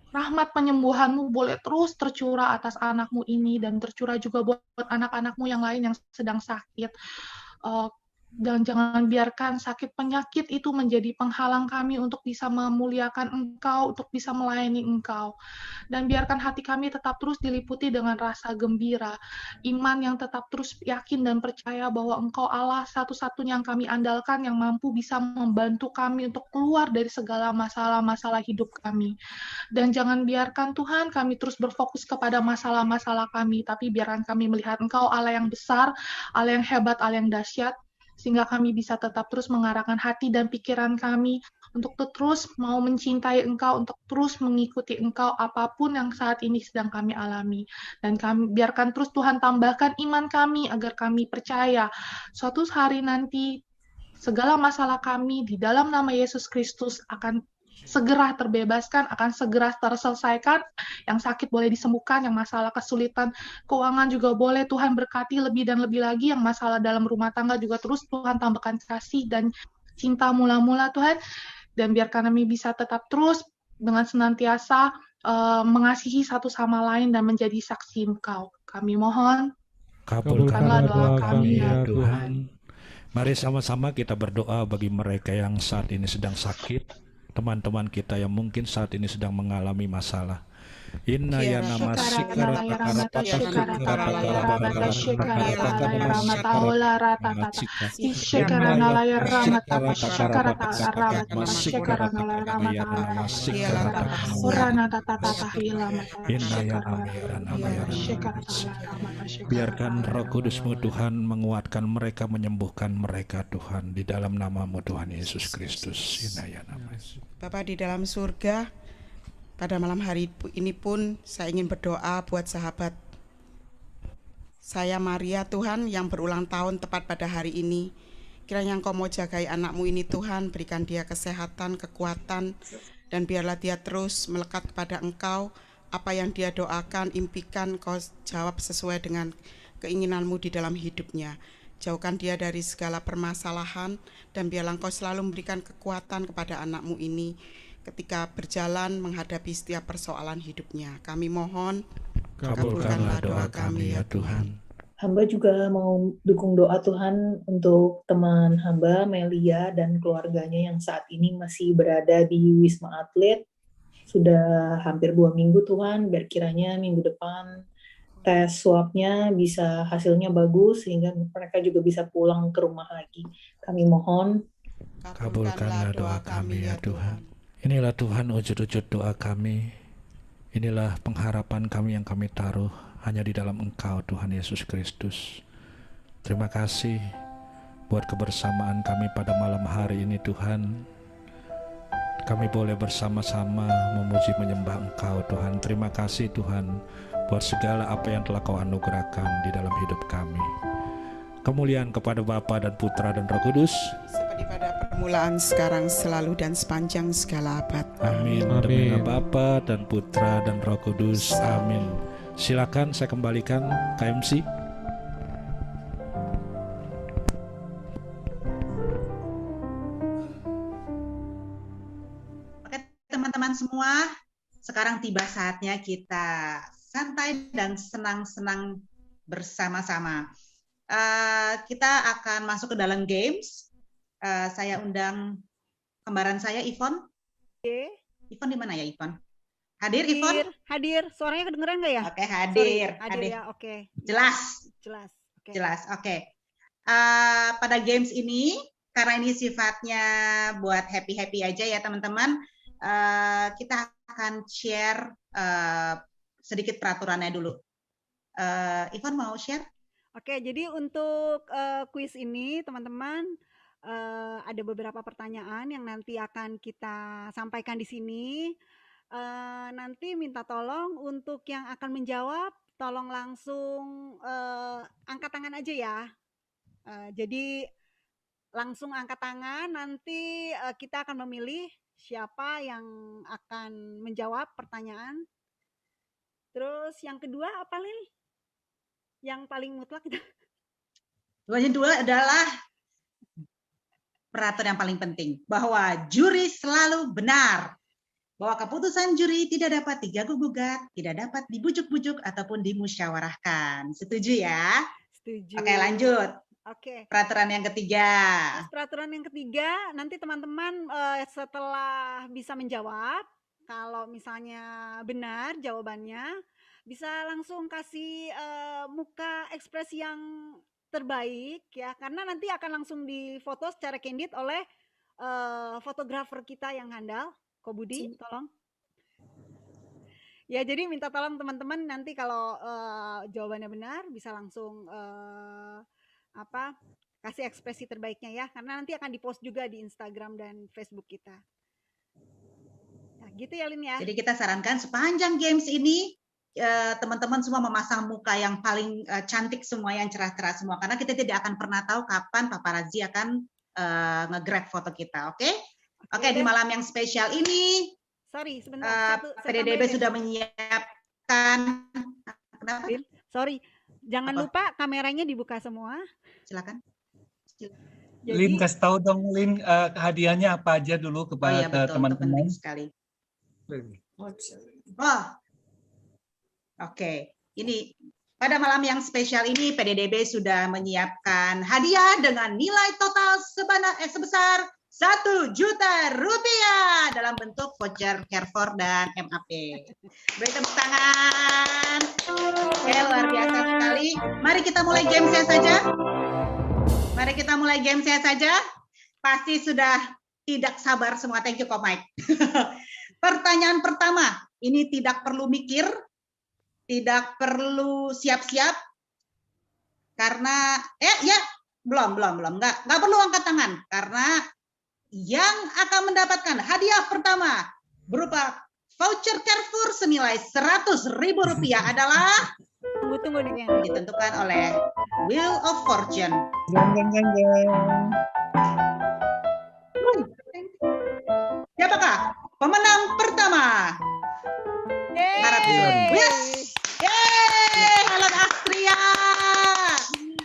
rahmat penyembuhan-Mu boleh terus tercurah atas anak-Mu ini dan tercurah juga buat anak-anak-Mu yang lain yang sedang sakit. Dan jangan biarkan sakit penyakit itu menjadi penghalang kami untuk bisa memuliakan Engkau, untuk bisa melayani Engkau. Dan biarkan hati kami tetap terus diliputi dengan rasa gembira, iman yang tetap terus yakin dan percaya bahwa Engkau Allah satu-satunya yang kami andalkan, yang mampu bisa membantu kami untuk keluar dari segala masalah-masalah hidup kami. Dan jangan biarkan Tuhan kami terus berfokus kepada masalah-masalah kami, tapi biarkan kami melihat Engkau Allah yang besar, Allah yang hebat, Allah yang dahsyat, sehingga kami bisa tetap terus mengarahkan hati dan pikiran kami untuk terus mau mencintai Engkau, untuk terus mengikuti Engkau apapun yang saat ini sedang kami alami. Dan kami biarkan terus Tuhan tambahkan iman kami agar kami percaya suatu hari nanti segala masalah kami di dalam nama Yesus Kristus akan segera terbebaskan, akan segera terselesaikan, yang sakit boleh disembuhkan, yang masalah kesulitan keuangan juga boleh Tuhan berkati lebih dan lebih lagi, yang masalah dalam rumah tangga juga terus Tuhan tambahkan kasih dan cinta mula-mula Tuhan, dan biarkan kami bisa tetap terus dengan senantiasa mengasihi satu sama lain dan menjadi saksi Engkau. Kami mohon, kabulkanlah doa kami ya Tuhan. Mari sama-sama kita berdoa bagi mereka yang saat ini sedang sakit, teman-teman kita yang mungkin saat ini sedang mengalami masalah. Inna ya nama sikara biarkan Roh Kudus-Mu Tuhan menguatkan mereka, menyembuhkan mereka Tuhan, di dalam nama-Mu Tuhan Yesus Kristus. Inna ya nama. Bapa di dalam surga, pada malam hari ini pun saya ingin berdoa buat sahabat saya Maria Tuhan yang berulang tahun tepat pada hari ini. Kiranya Engkau mau jagai anakmu ini Tuhan, berikan dia kesehatan, kekuatan, dan biarlah dia terus melekat kepada Engkau. Apa yang dia doakan, impikan, Kau jawab sesuai dengan keinginanmu di dalam hidupnya. Jauhkan dia dari segala permasalahan, dan biarlah Engkau selalu memberikan kekuatan kepada anakmu ini ketika berjalan menghadapi setiap persoalan hidupnya. Kami mohon, kabulkanlah doa kami ya Tuhan. Hamba juga mau dukung doa Tuhan untuk teman hamba Melia dan keluarganya yang saat ini masih berada di Wisma Atlet. Sudah hampir 2 minggu Tuhan, biar kiranya minggu depan tes swabnya bisa hasilnya bagus sehingga mereka juga bisa pulang ke rumah lagi. Kami mohon, kabulkanlah doa kami ya Tuhan. Inilah Tuhan wujud-wujud doa kami. Inilah pengharapan kami yang kami taruh hanya di dalam Engkau Tuhan Yesus Kristus. Terima kasih buat kebersamaan kami pada malam hari ini Tuhan. Kami boleh bersama-sama memuji menyembah Engkau Tuhan. Terima kasih Tuhan buat segala apa yang telah Kau anugerahkan di dalam hidup kami. Kemuliaan kepada Bapa dan Putra dan Roh Kudus, seperti pada permulaan, sekarang, selalu, dan sepanjang segala abad. Amin. Demi nama Bapa dan Putra dan Roh Kudus. Amin. Silakan saya kembalikan KMC. Oke teman-teman semua, sekarang tiba saatnya kita santai dan senang-senang bersama-sama. Kita akan masuk ke dalam games. Saya undang kembaran saya, Ivon. Oke. Ivon di mana ya, Ivon? Hadir, Ivon? Hadir. Suaranya kedengeran nggak ya? Oke, hadir. Hadir ya, oke. Jelas. Jelas. Okay. Jelas, oke. Pada games ini, karena ini sifatnya buat happy-happy aja ya teman-teman, kita akan share sedikit peraturannya dulu. Ivon mau share? Oke, jadi untuk kuis ini teman-teman ada beberapa pertanyaan yang nanti akan kita sampaikan di sini. Nanti minta tolong untuk yang akan menjawab, tolong langsung angkat tangan aja ya. Jadi langsung angkat tangan, nanti kita akan memilih siapa yang akan menjawab pertanyaan. Terus yang kedua apa, Lil? Yang paling mutlak itu? Yang kedua adalah peraturan yang paling penting, bahwa juri selalu benar. bahwa keputusan juri tidak dapat diganggu-gugat, tidak dapat dibujuk-bujuk ataupun dimusyawarahkan. Setuju ya? Setuju. Oke, lanjut. Oke. Peraturan yang ketiga. Terus peraturan yang ketiga, nanti teman-teman setelah bisa menjawab, kalau misalnya benar jawabannya, bisa langsung kasih muka ekspresi yang terbaik ya, karena nanti akan langsung difoto secara candid oleh fotografer kita yang handal. Ko Budi, tolong. Ya, jadi minta tolong teman-teman nanti kalau jawabannya benar bisa langsung kasih ekspresi terbaiknya ya, karena nanti akan dipost juga di Instagram dan Facebook kita. Nah, gitu ya Lin ya. Jadi kita sarankan sepanjang games ini teman-teman semua memasang muka yang paling cantik semua, yang cerah-cerah semua, karena kita tidak akan pernah tahu kapan paparazzi akan nge-grab foto kita, oke? Oke, di malam yang spesial ini, sorry sebentar, PDDB sudah menyiapkan. Kenapa? Sorry, jangan lupa kameranya dibuka semua. Silakan. Lin, kasih tahu dong Lin, hadiahnya apa aja dulu kepada teman-teman. Sekali. Oke, ini pada malam yang spesial ini PDDB sudah menyiapkan hadiah dengan nilai total sebesar Rp1.000.000 dalam bentuk voucher Carrefour dan MAP. Beri tepuk tangan. Oke, luar biasa sekali. Mari kita mulai gamesnya saja. Mari kita mulai gamesnya saja. Pasti sudah tidak sabar semua. Thank you, Ko Mike. Pertanyaan pertama, ini tidak perlu mikir, tidak perlu siap-siap, karena belum, nggak perlu angkat tangan, karena yang akan mendapatkan hadiah pertama berupa voucher Carrefour senilai Rp100.000 adalah tunggu ditentukan oleh Wheel of Fortune. Siapakah pemenang pertama? Yes! Helen Astria.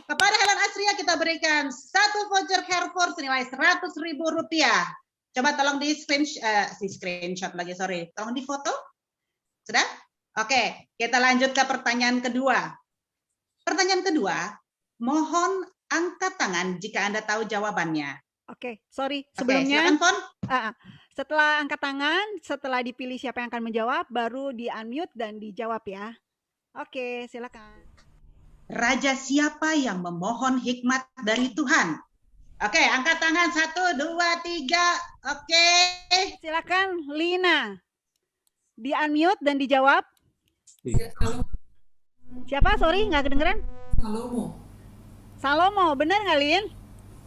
Kepada Helen Astria kita berikan satu voucher Carrefour senilai Rp100.000. Coba tolong di screenshot lagi, sorry. Tolong di foto. Sudah? Oke, kita lanjut ke pertanyaan kedua. Pertanyaan kedua, mohon angkat tangan jika Anda tahu jawabannya. Oke, sorry. Sebelumnya, silakan, Fon. Setelah angkat tangan, setelah dipilih siapa yang akan menjawab, baru di-unmute dan dijawab ya. Oke, silakan. Raja siapa yang memohon hikmat dari Tuhan? Oke, angkat tangan 1, 2, 3. Oke. Silakan, Lina. Di-unmute dan dijawab. Siapa? Sorry, nggak kedengeran. Salomo, benar nggak, Lin?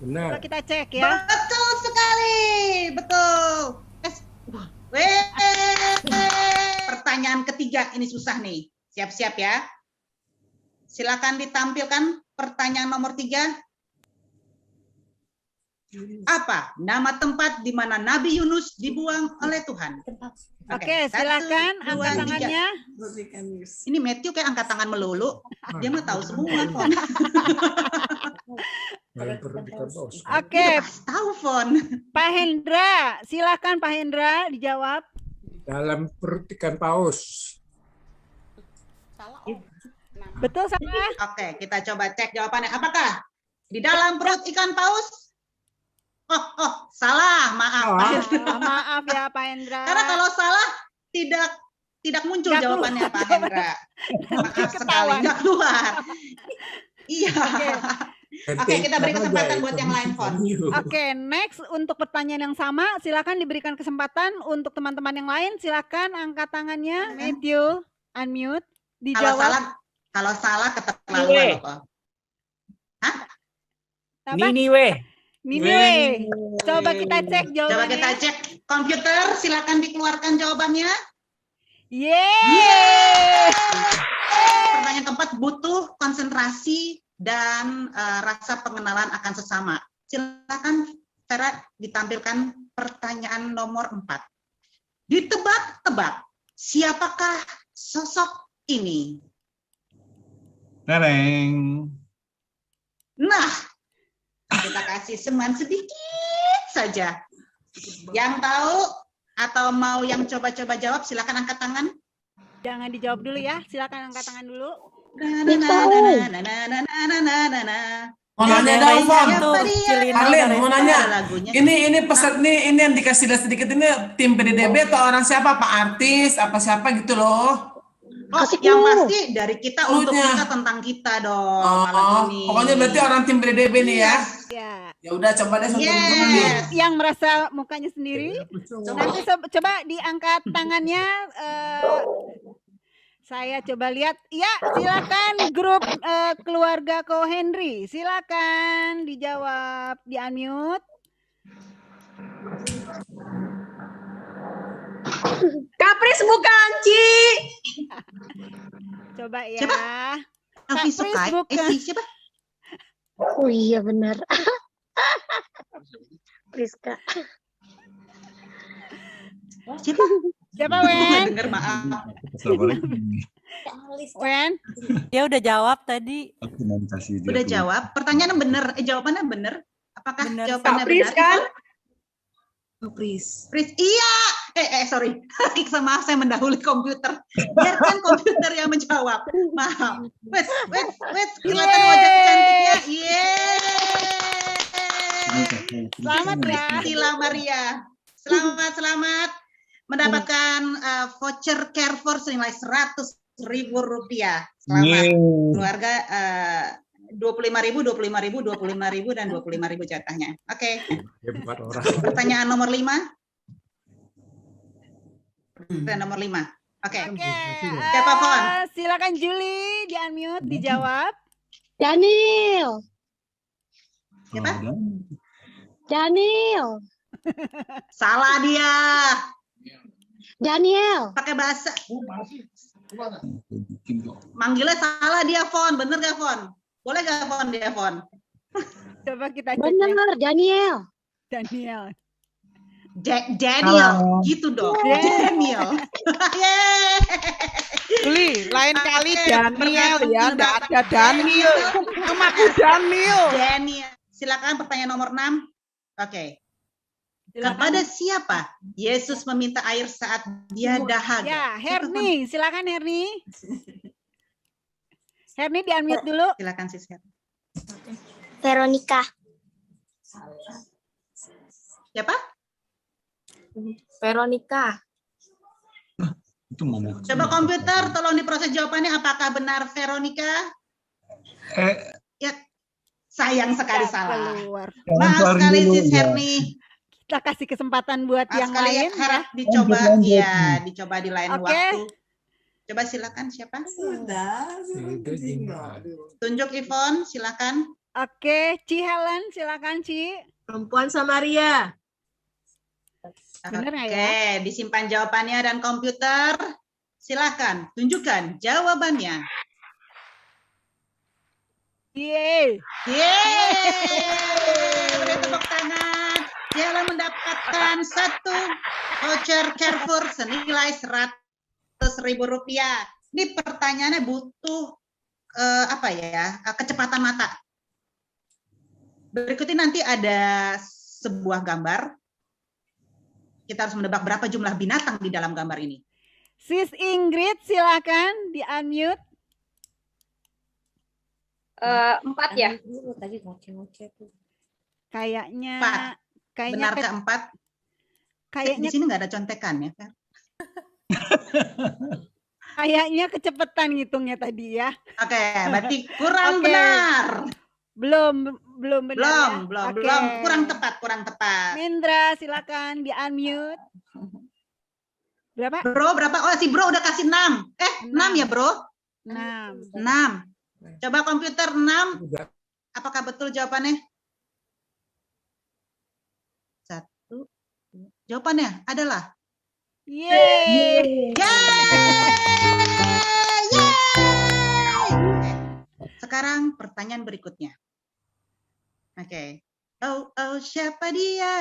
Benar. Coba kita cek ya. Betul sekali, betul. Pertanyaan ketiga, ini susah nih. Siap-siap ya. Silakan ditampilkan pertanyaan nomor 3. Apa nama tempat di mana Nabi Yunus dibuang oleh Tuhan? Oke, silakan angkat tangannya. Ini Matthew kayak angkat tangan melulu. Dia mah tahu semua, Fon. Oke, tahu, Fon. Pak Hendra, silakan Pak Hendra dijawab. Dalam perut ikan paus. Betul salah? Oke, kita coba cek jawabannya. Apakah di dalam perut ikan paus? Oh, salah. Maaf, Pak Hendra. Maaf ya, Pak Hendra. Karena kalau salah tidak muncul jawabannya, Pak Hendra. Maaf sekali, nggak keluar. Iya. Oke, kita beri kesempatan buat yang lain, Fon. Oke, next untuk pertanyaan yang sama, silakan diberikan kesempatan untuk teman-teman yang lain. Silakan angkat tangannya, Matthew, unmute, dijawab. Kalau salah keterlaluan kok. Hah? Niniwe. Coba kita cek jawabannya. Coba kita cek komputer, silakan dikeluarkan jawabannya. Yeay. Pertanyaan keempat butuh konsentrasi dan rasa pengenalan akan sesama. Silakan Vera ditampilkan pertanyaan nomor 4. Ditebak-tebak, siapakah sosok ini? Nereng. Nah, kita kasih seman sedikit saja. Yang tahu Atau mau yang coba-coba jawab, silakan angkat tangan. Jangan dijawab dulu ya, silakan angkat tangan dulu. Mau nanya dong, Fon. Arlin, mau nanya. Ini pesan ini yang dikasih lihat sedikit ini tim PDDB atau orang siapa? Pak artis apa siapa gitu loh? Oh, yang pasti dari kita untuk kita tentang kita dong. Malam ini. Pokoknya berarti orang tim PDDB nih ya. Ya udah coba deh Yang merasa mukanya sendiri. Nanti coba diangkat tangannya. Saya coba lihat. Ya, silakan grup keluarga Ko Henry. Silakan dijawab, di-unmute. Kapris bukan, Ci. Coba ya. Siapa? Kapris bukan. Siapa? Oh iya benar. Priska. Siapa? Siapa, Wen? Dengar, maaf. Wen? Dia udah jawab tadi. Udah jawab. Pertanyaan benar. Jawabannya benar. Apakah jawabannya Pris, benar? Kan? Pris. Iya. Sorry. Maaf, saya mendahului komputer. Biarkan komputer yang menjawab. Maaf. Wait. Kelihatan wajah cantiknya. Selamat ya. Sila Maria. Selamat. Mendapatkan voucher Carrefour senilai Rp100.000. Selamat keluarga. 25.000, 25.000, dan 25.000 jatahnya. Oke. Pertanyaan nomor 5. Nomor 5. Oke. Siapa, Fon? Silakan Julie, di-unmute, dijawab. Daniel. Siapa? Daniel. Salah dia. Daniel. Pakai bahasa. Manggilnya salah dia, Fon. Bener gak, Fon? Boleh gak, Fon, dia, Fon? Coba kita cek. Bener, Daniel. Daniel. Daniel, gitu dong. Daniel. Juli, lain kali Daniel ya, enggak ada Daniel. Namaku Daniel. Daniel. Silakan pertanyaan nomor 6. Oke. Kepada siapa Yesus meminta air saat dia dahaga? Ya, Herni, silakan Herni. Herni di-unmute dulu. Silakan Sis Herni. Veronica. Siapa? Veronica. Coba komputer tolong diproses jawabannya, apakah benar Veronica? Ya, sayang sekali salah. Maaf sekali Sis Herni. Kita kasih kesempatan buat yang lain. Harap dicoba, ya, dicoba di lain waktu. Coba silakan siapa? Tunjuk Ivon, silakan. Oke, Ci Helen, silakan Ci. Perempuan Samaria. Bener nggak ya? Oke, disimpan jawabannya dan komputer. Silakan, tunjukkan jawabannya. Yeay. Beri tepuk tangan. Helen mendapatkan 1 voucher Carrefour senilai Rp100.000. Ini pertanyaannya butuh kecepatan mata. Berikutnya nanti ada sebuah gambar. Kita harus menebak berapa jumlah binatang di dalam gambar ini. Sis Ingrid, silakan di-unmute. 4 ya. Kayaknya. Benar keempat. Kayaknya di sini nggak ada contekan ya, Fer? Kayaknya kecepatan ngitungnya tadi ya. Oke, berarti kurang benar. Belum benar. Belum. Kurang tepat. Mindra, silakan di-unmute. Berapa? Bro, berapa? Oh, si Bro udah kasih 6. 6 ya, Bro? 6. Coba komputer 6. Apakah betul jawabannya? Jawabannya adalah Yeay. Sekarang pertanyaan berikutnya. Oke. Oh, siapa dia?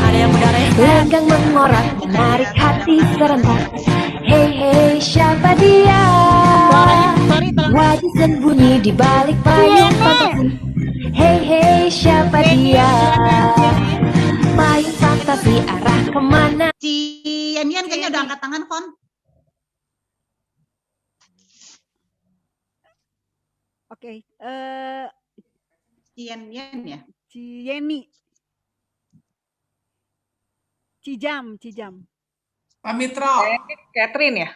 Ada yang udah Langgang mengorak, menarik hati serentak. Hey, siapa dia? Sorry tolong. Wajah sembunyi di balik payung fantasi. Hey hey, siapa dia? Payung fantasi arah kemana? Cian kayaknya udah angkat tangan, Fon. Oke, Cian ya. Cieni. Cijam. Pak Mitro. Catherine ya?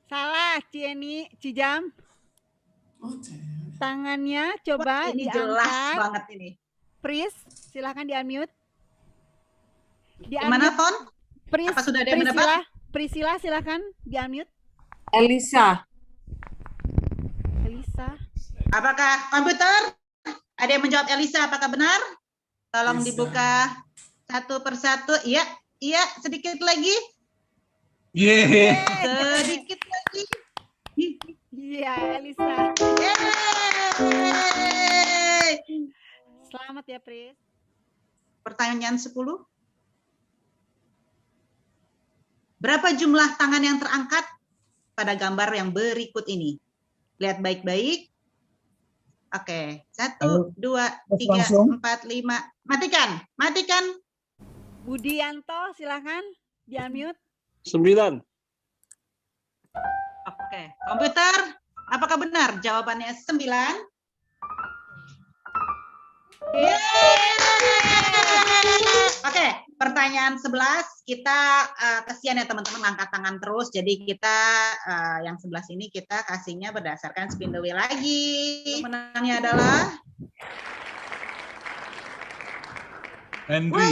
Salah, Cieni, Cijam. Tangannya coba Wah, ini diangkat. jelas banget ini. Pris, silakan di-unmute. Gimana, Fon? Pris, Apa sudah ada yang mendapat? Priscilla, silakan di-unmute. Elisa. Apakah komputer? Ada yang menjawab Elisa, apakah benar? Tolong dibuka satu persatu. Iya, sedikit lagi. Sedikit lagi. Iya, Elisa. Yeay. Selamat ya, Pris. Pertanyaan 10. Berapa jumlah tangan yang terangkat pada gambar yang berikut ini? Lihat baik-baik. Oke, 1, 2, 3, 4, 5. Matikan. Budianto, silakan di-unmute. 9. Oke, komputer, apakah benar jawabannya 9? Oke, pertanyaan 11. Kita kasihan ya teman-teman angkat tangan terus. Jadi kita yang 11 ini kita kasihnya berdasarkan spin the wheel lagi. Pemenangnya adalah Henry.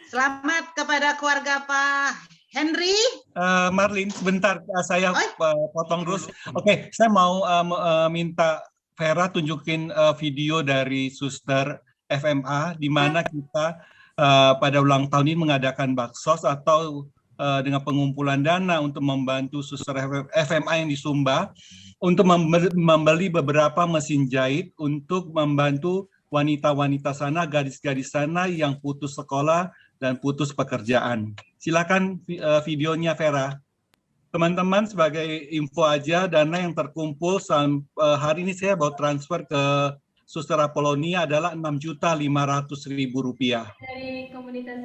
Selamat kepada keluarga Pak Henry. Marlin, sebentar saya potong terus. Oke, saya mau minta Vera tunjukin video dari Suster FMA di mana kita pada ulang tahun ini mengadakan baksos atau dengan pengumpulan dana untuk membantu Suster FMA yang di Sumba untuk membeli beberapa mesin jahit untuk membantu wanita-wanita sana, gadis-gadis sana yang putus sekolah dan putus pekerjaan. Silakan videonya, Vera. Teman-teman, sebagai info aja, dana yang terkumpul hari ini saya bawa transfer ke Suster Apolonia adalah Rp6.500.000. Dari komunitas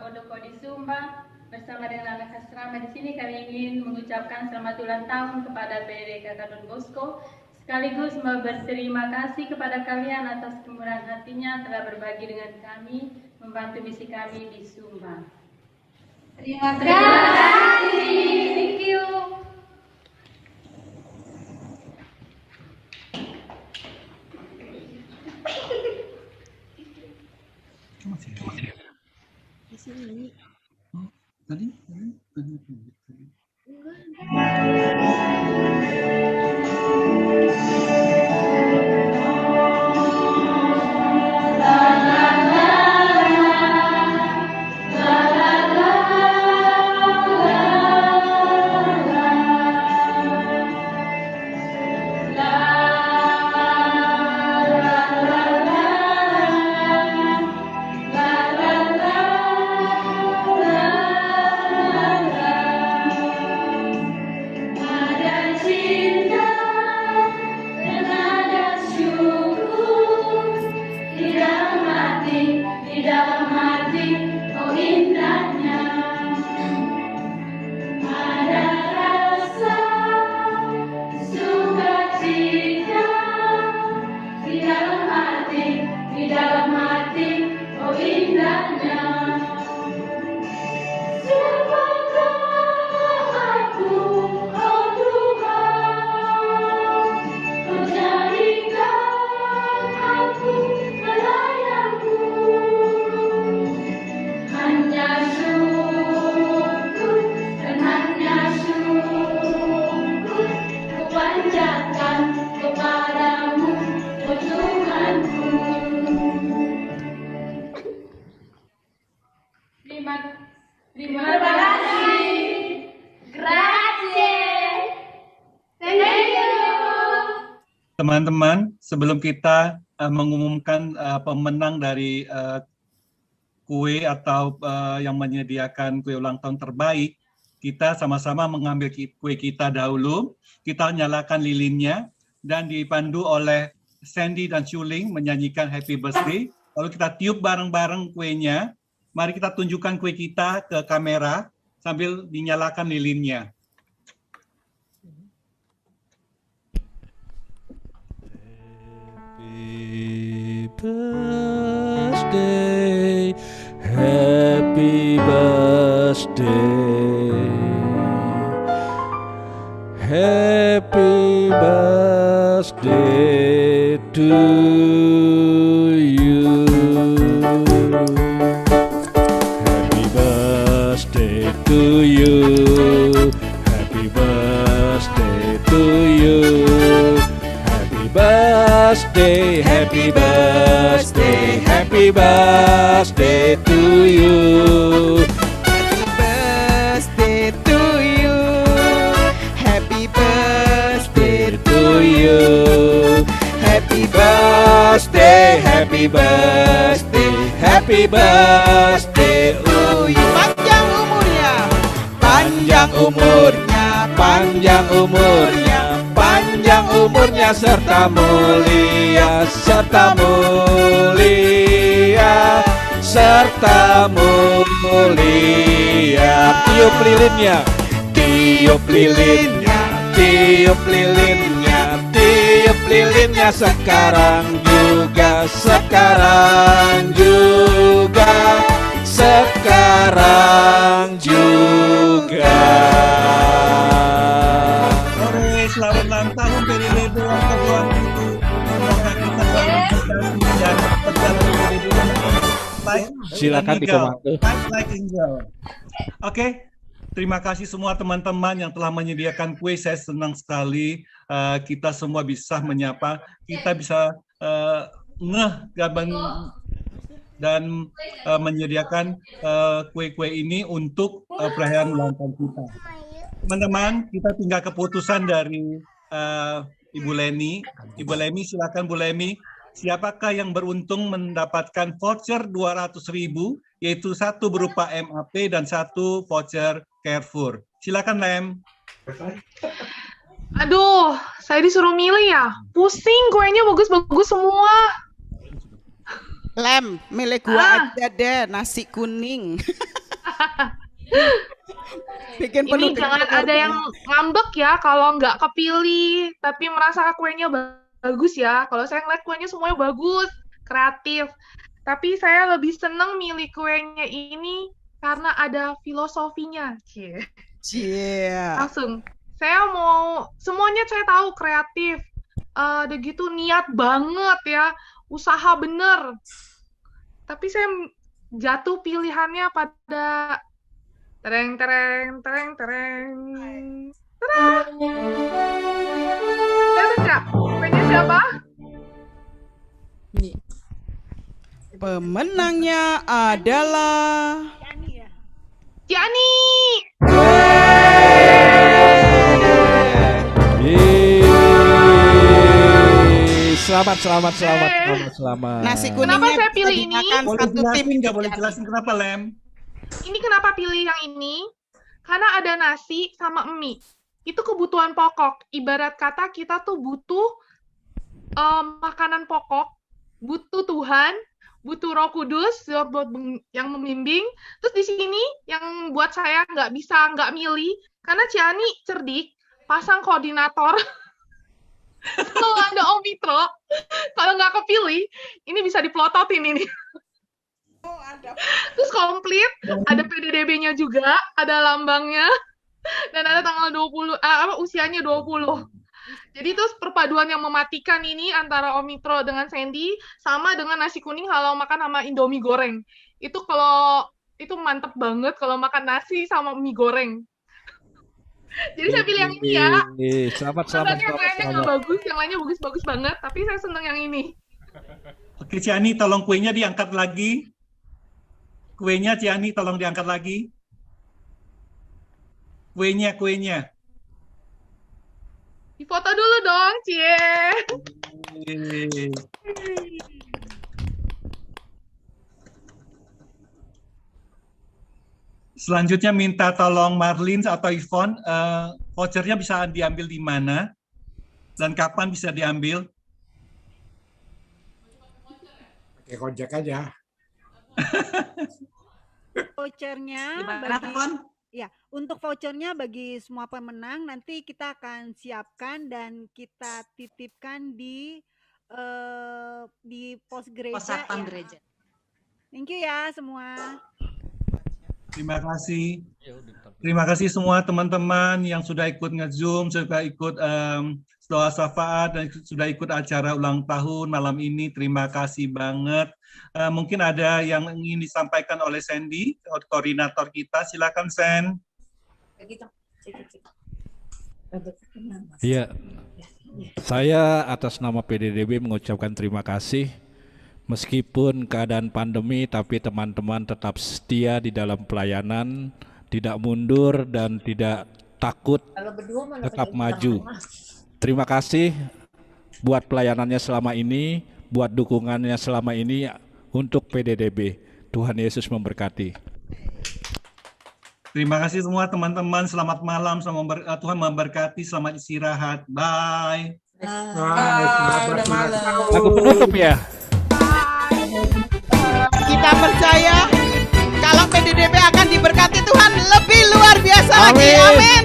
Odoko di Sumba, bersama dengan anak asrama di sini kami ingin mengucapkan selamat ulang tahun kepada PDK Don Bosco, sekaligus berterima kasih kepada kalian atas kemurahan hatinya telah berbagi dengan kami, membantu misi kami di Sumba. Terima kasih. Thank you. Di sini. Tadi? Terima kasih. Grazie. Thank you. Teman-teman, sebelum kita mengumumkan pemenang dari kue atau yang menyediakan kue ulang tahun terbaik, kita sama-sama mengambil kue kita dahulu, kita nyalakan lilinnya, dan dipandu oleh Sandy dan Chuling menyanyikan Happy Birthday. Lalu kita tiup bareng-bareng kuenya. Mari kita tunjukkan kue kita ke kamera sambil dinyalakan lilinnya. Happy birthday, happy birthday, happy birthday to you. Happy birthday to you. Happy birthday to you. Happy birthday, happy birthday, happy birthday to you. Birthday to you. Happy birthday To you. Happy birthday, happy birthday, happy birthday to you. Panjang umurnya, Panjang umurnya, panjang umurnya, panjang umurnya serta mulia, serta mulia, serta mulia. Tiup lilinnya, tiup lilinnya, tiup lilinnya, tiup lilinnya sekarang juga, sekarang juga, sekarang juga. Selamat ulang tahun PDDB yang ke-21. Semoga kita selalu berkati dan perjalanan PDDB yang baik. Silakan dikomando. Like Angel. Oke, terima kasih semua teman-teman yang telah menyediakan kue. Saya senang sekali kita semua bisa menyapa. Kita bisa dan menyediakan kue-kue ini untuk perayaan ulang tahun kita. Teman-teman, kita tinggal keputusan dari Ibu Leni. Ibu Leni, silakan Bu Leni. Siapakah yang beruntung mendapatkan voucher 200.000, yaitu satu berupa MAP dan satu voucher Carrefour. Silakan Lem. Aduh, saya disuruh milih ya. Pusing, kuenya bagus-bagus semua. Lem, milih gua aja deh, nasi kuning. Bikin Ini jangan ada yang ngambek ya kalau nggak kepilih, tapi merasa kuenya bagus ya. Kalau saya ngeliat kuenya semuanya bagus, kreatif. Tapi saya lebih seneng milih kuenya ini karena ada filosofinya. Cie. Langsung. Saya mau, semuanya saya tahu kreatif. Udah gitu niat banget ya, usaha bener. Tapi saya jatuh pilihannya pada tereng. Tereng nggak? Kuenya siapa? Pemenangnya adalah Ciani. Selamat. Nasi kuning. Kenapa saya pilih ini? Nggak boleh jelasin kenapa, Lem? Ini kenapa pilih yang ini? Karena ada nasi sama mie. Itu kebutuhan pokok. Ibarat kata kita tuh butuh makanan pokok, butuh Tuhan, butuh Roh Kudus buat yang membimbing. Terus di sini yang buat saya nggak milih, karena Ciani cerdik, pasang koordinator. Kalau ada Om Mitro, kalau nggak kepilih, ini bisa diplototin ini. Terus komplit, ada PDDB-nya juga, ada lambangnya, dan ada tanggal 20, usianya 20. Jadi terus perpaduan yang mematikan ini antara Om Mitro dengan Sandy, sama dengan nasi kuning kalau makan sama Indomie goreng. Itu mantep banget kalau makan nasi sama mie goreng. Jadi saya pilih yang ini ya. Selamat. Yang lainnya nggak bagus, yang lainnya bagus-bagus banget, tapi saya seneng yang ini. Oke, Ciani, tolong kuenya diangkat lagi. Kuenya, Ciani, tolong diangkat lagi. Kuenya. Difoto dulu dong, Cie. Selanjutnya minta tolong Marlin atau Yvonne, vouchernya bisa diambil di mana dan kapan bisa diambil? Pakai Gojek aja. Vouchernya untuk vouchernya bagi semua pemenang nanti kita akan siapkan dan kita titipkan di pos gereja. Satpam gereja. Thank you ya semua. Terima kasih. Terima kasih semua teman-teman yang sudah ikut nge-Zoom, sudah ikut doa syafaat, dan sudah ikut acara ulang tahun malam ini. Terima kasih banget. Mungkin ada yang ingin disampaikan oleh Sandy, koordinator kita. Silakan, Sen. Iya, saya atas nama PDDB mengucapkan terima kasih. Meskipun keadaan pandemi, tapi teman-teman tetap setia di dalam pelayanan, tidak mundur dan tidak takut, tetap maju. Terima kasih buat pelayanannya selama ini, buat dukungannya selama ini untuk PDDB. Tuhan Yesus memberkati. Terima kasih semua teman-teman. Selamat malam, Tuhan memberkati. Selamat istirahat. Bye. Udah malam. Aku penutup ya. Kita percaya kalau PDDB akan diberkati Tuhan lebih luar biasa lagi. Amin.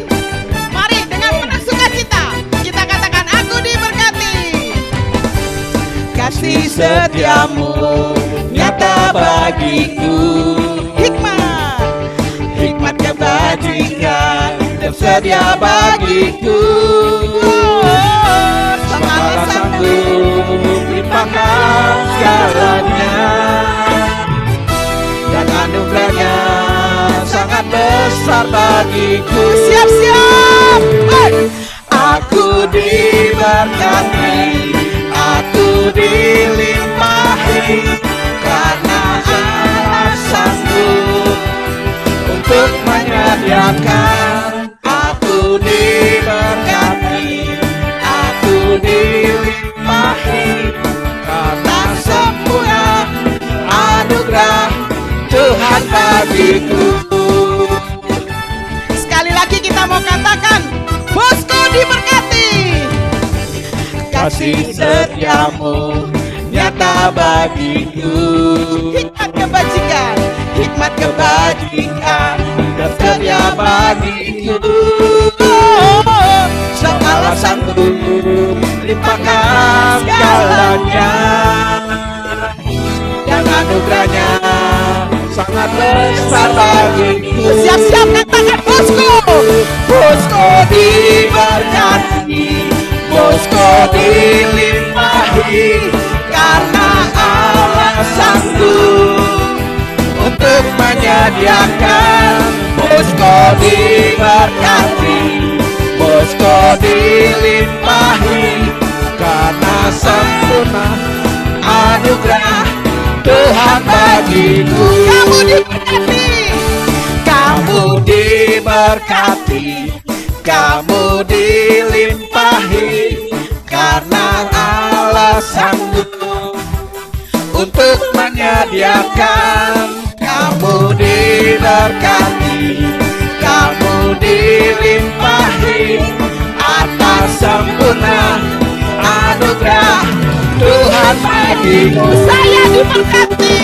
Mari dengan penuh sukacita kita katakan, aku diberkati. Kasih setiamu nyata bagiku, hikmat kebajikan tersedia bagiku. Sama sanggup limpahkan segalanya, dan anugerahnya sangat besar bagiku. Siap-siap. Aku diberkati, aku dilimpahi, karena Allah sanggup untuk menyediakan. Aku diberkati, aku dilimpahi, karena sempurna anugerah Tuhan bagiku. Sekali lagi kita mau katakan, bosku diberkati. Kasih setiamu nyata bagiku, hikmat kebajikan tersedia bagiku. Sang Allah sanggup limpahkan segalanya, dan anugerahnya sangat besar bagiku. Siap-siap katakan, bosku. Bosku diberkati, bosku dilimpahi, karena Allah sanggup untuk menyediakan. Bosku diberkati, bosku dilimpahi, karena sempurna anugerah Tuhan bagiku. Kamu diberkati, kamu diberkati, kamu dilimpahi, karena Allah sanggup untuk menyediakan. Kamu diberkati, kamu dilimpahi, atas sempurna anugerah Tuhan bagiku. Saya diberkati,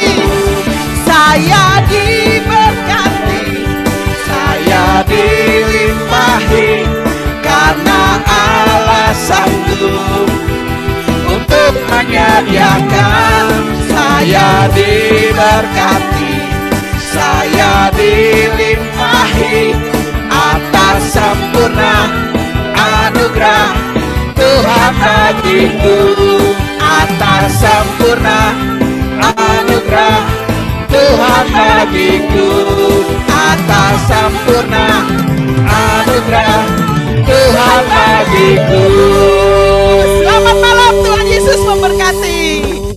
saya diberkati, saya dilimpahi, karena Allah sanggup untuk menyediakan. Saya diberkati, saya dilimpahi, atas sempurna anugerah Tuhan bagiku. Atas sempurna anugerah Tuhan bagiku, atas sempurna anugerah Tuhan bagiku.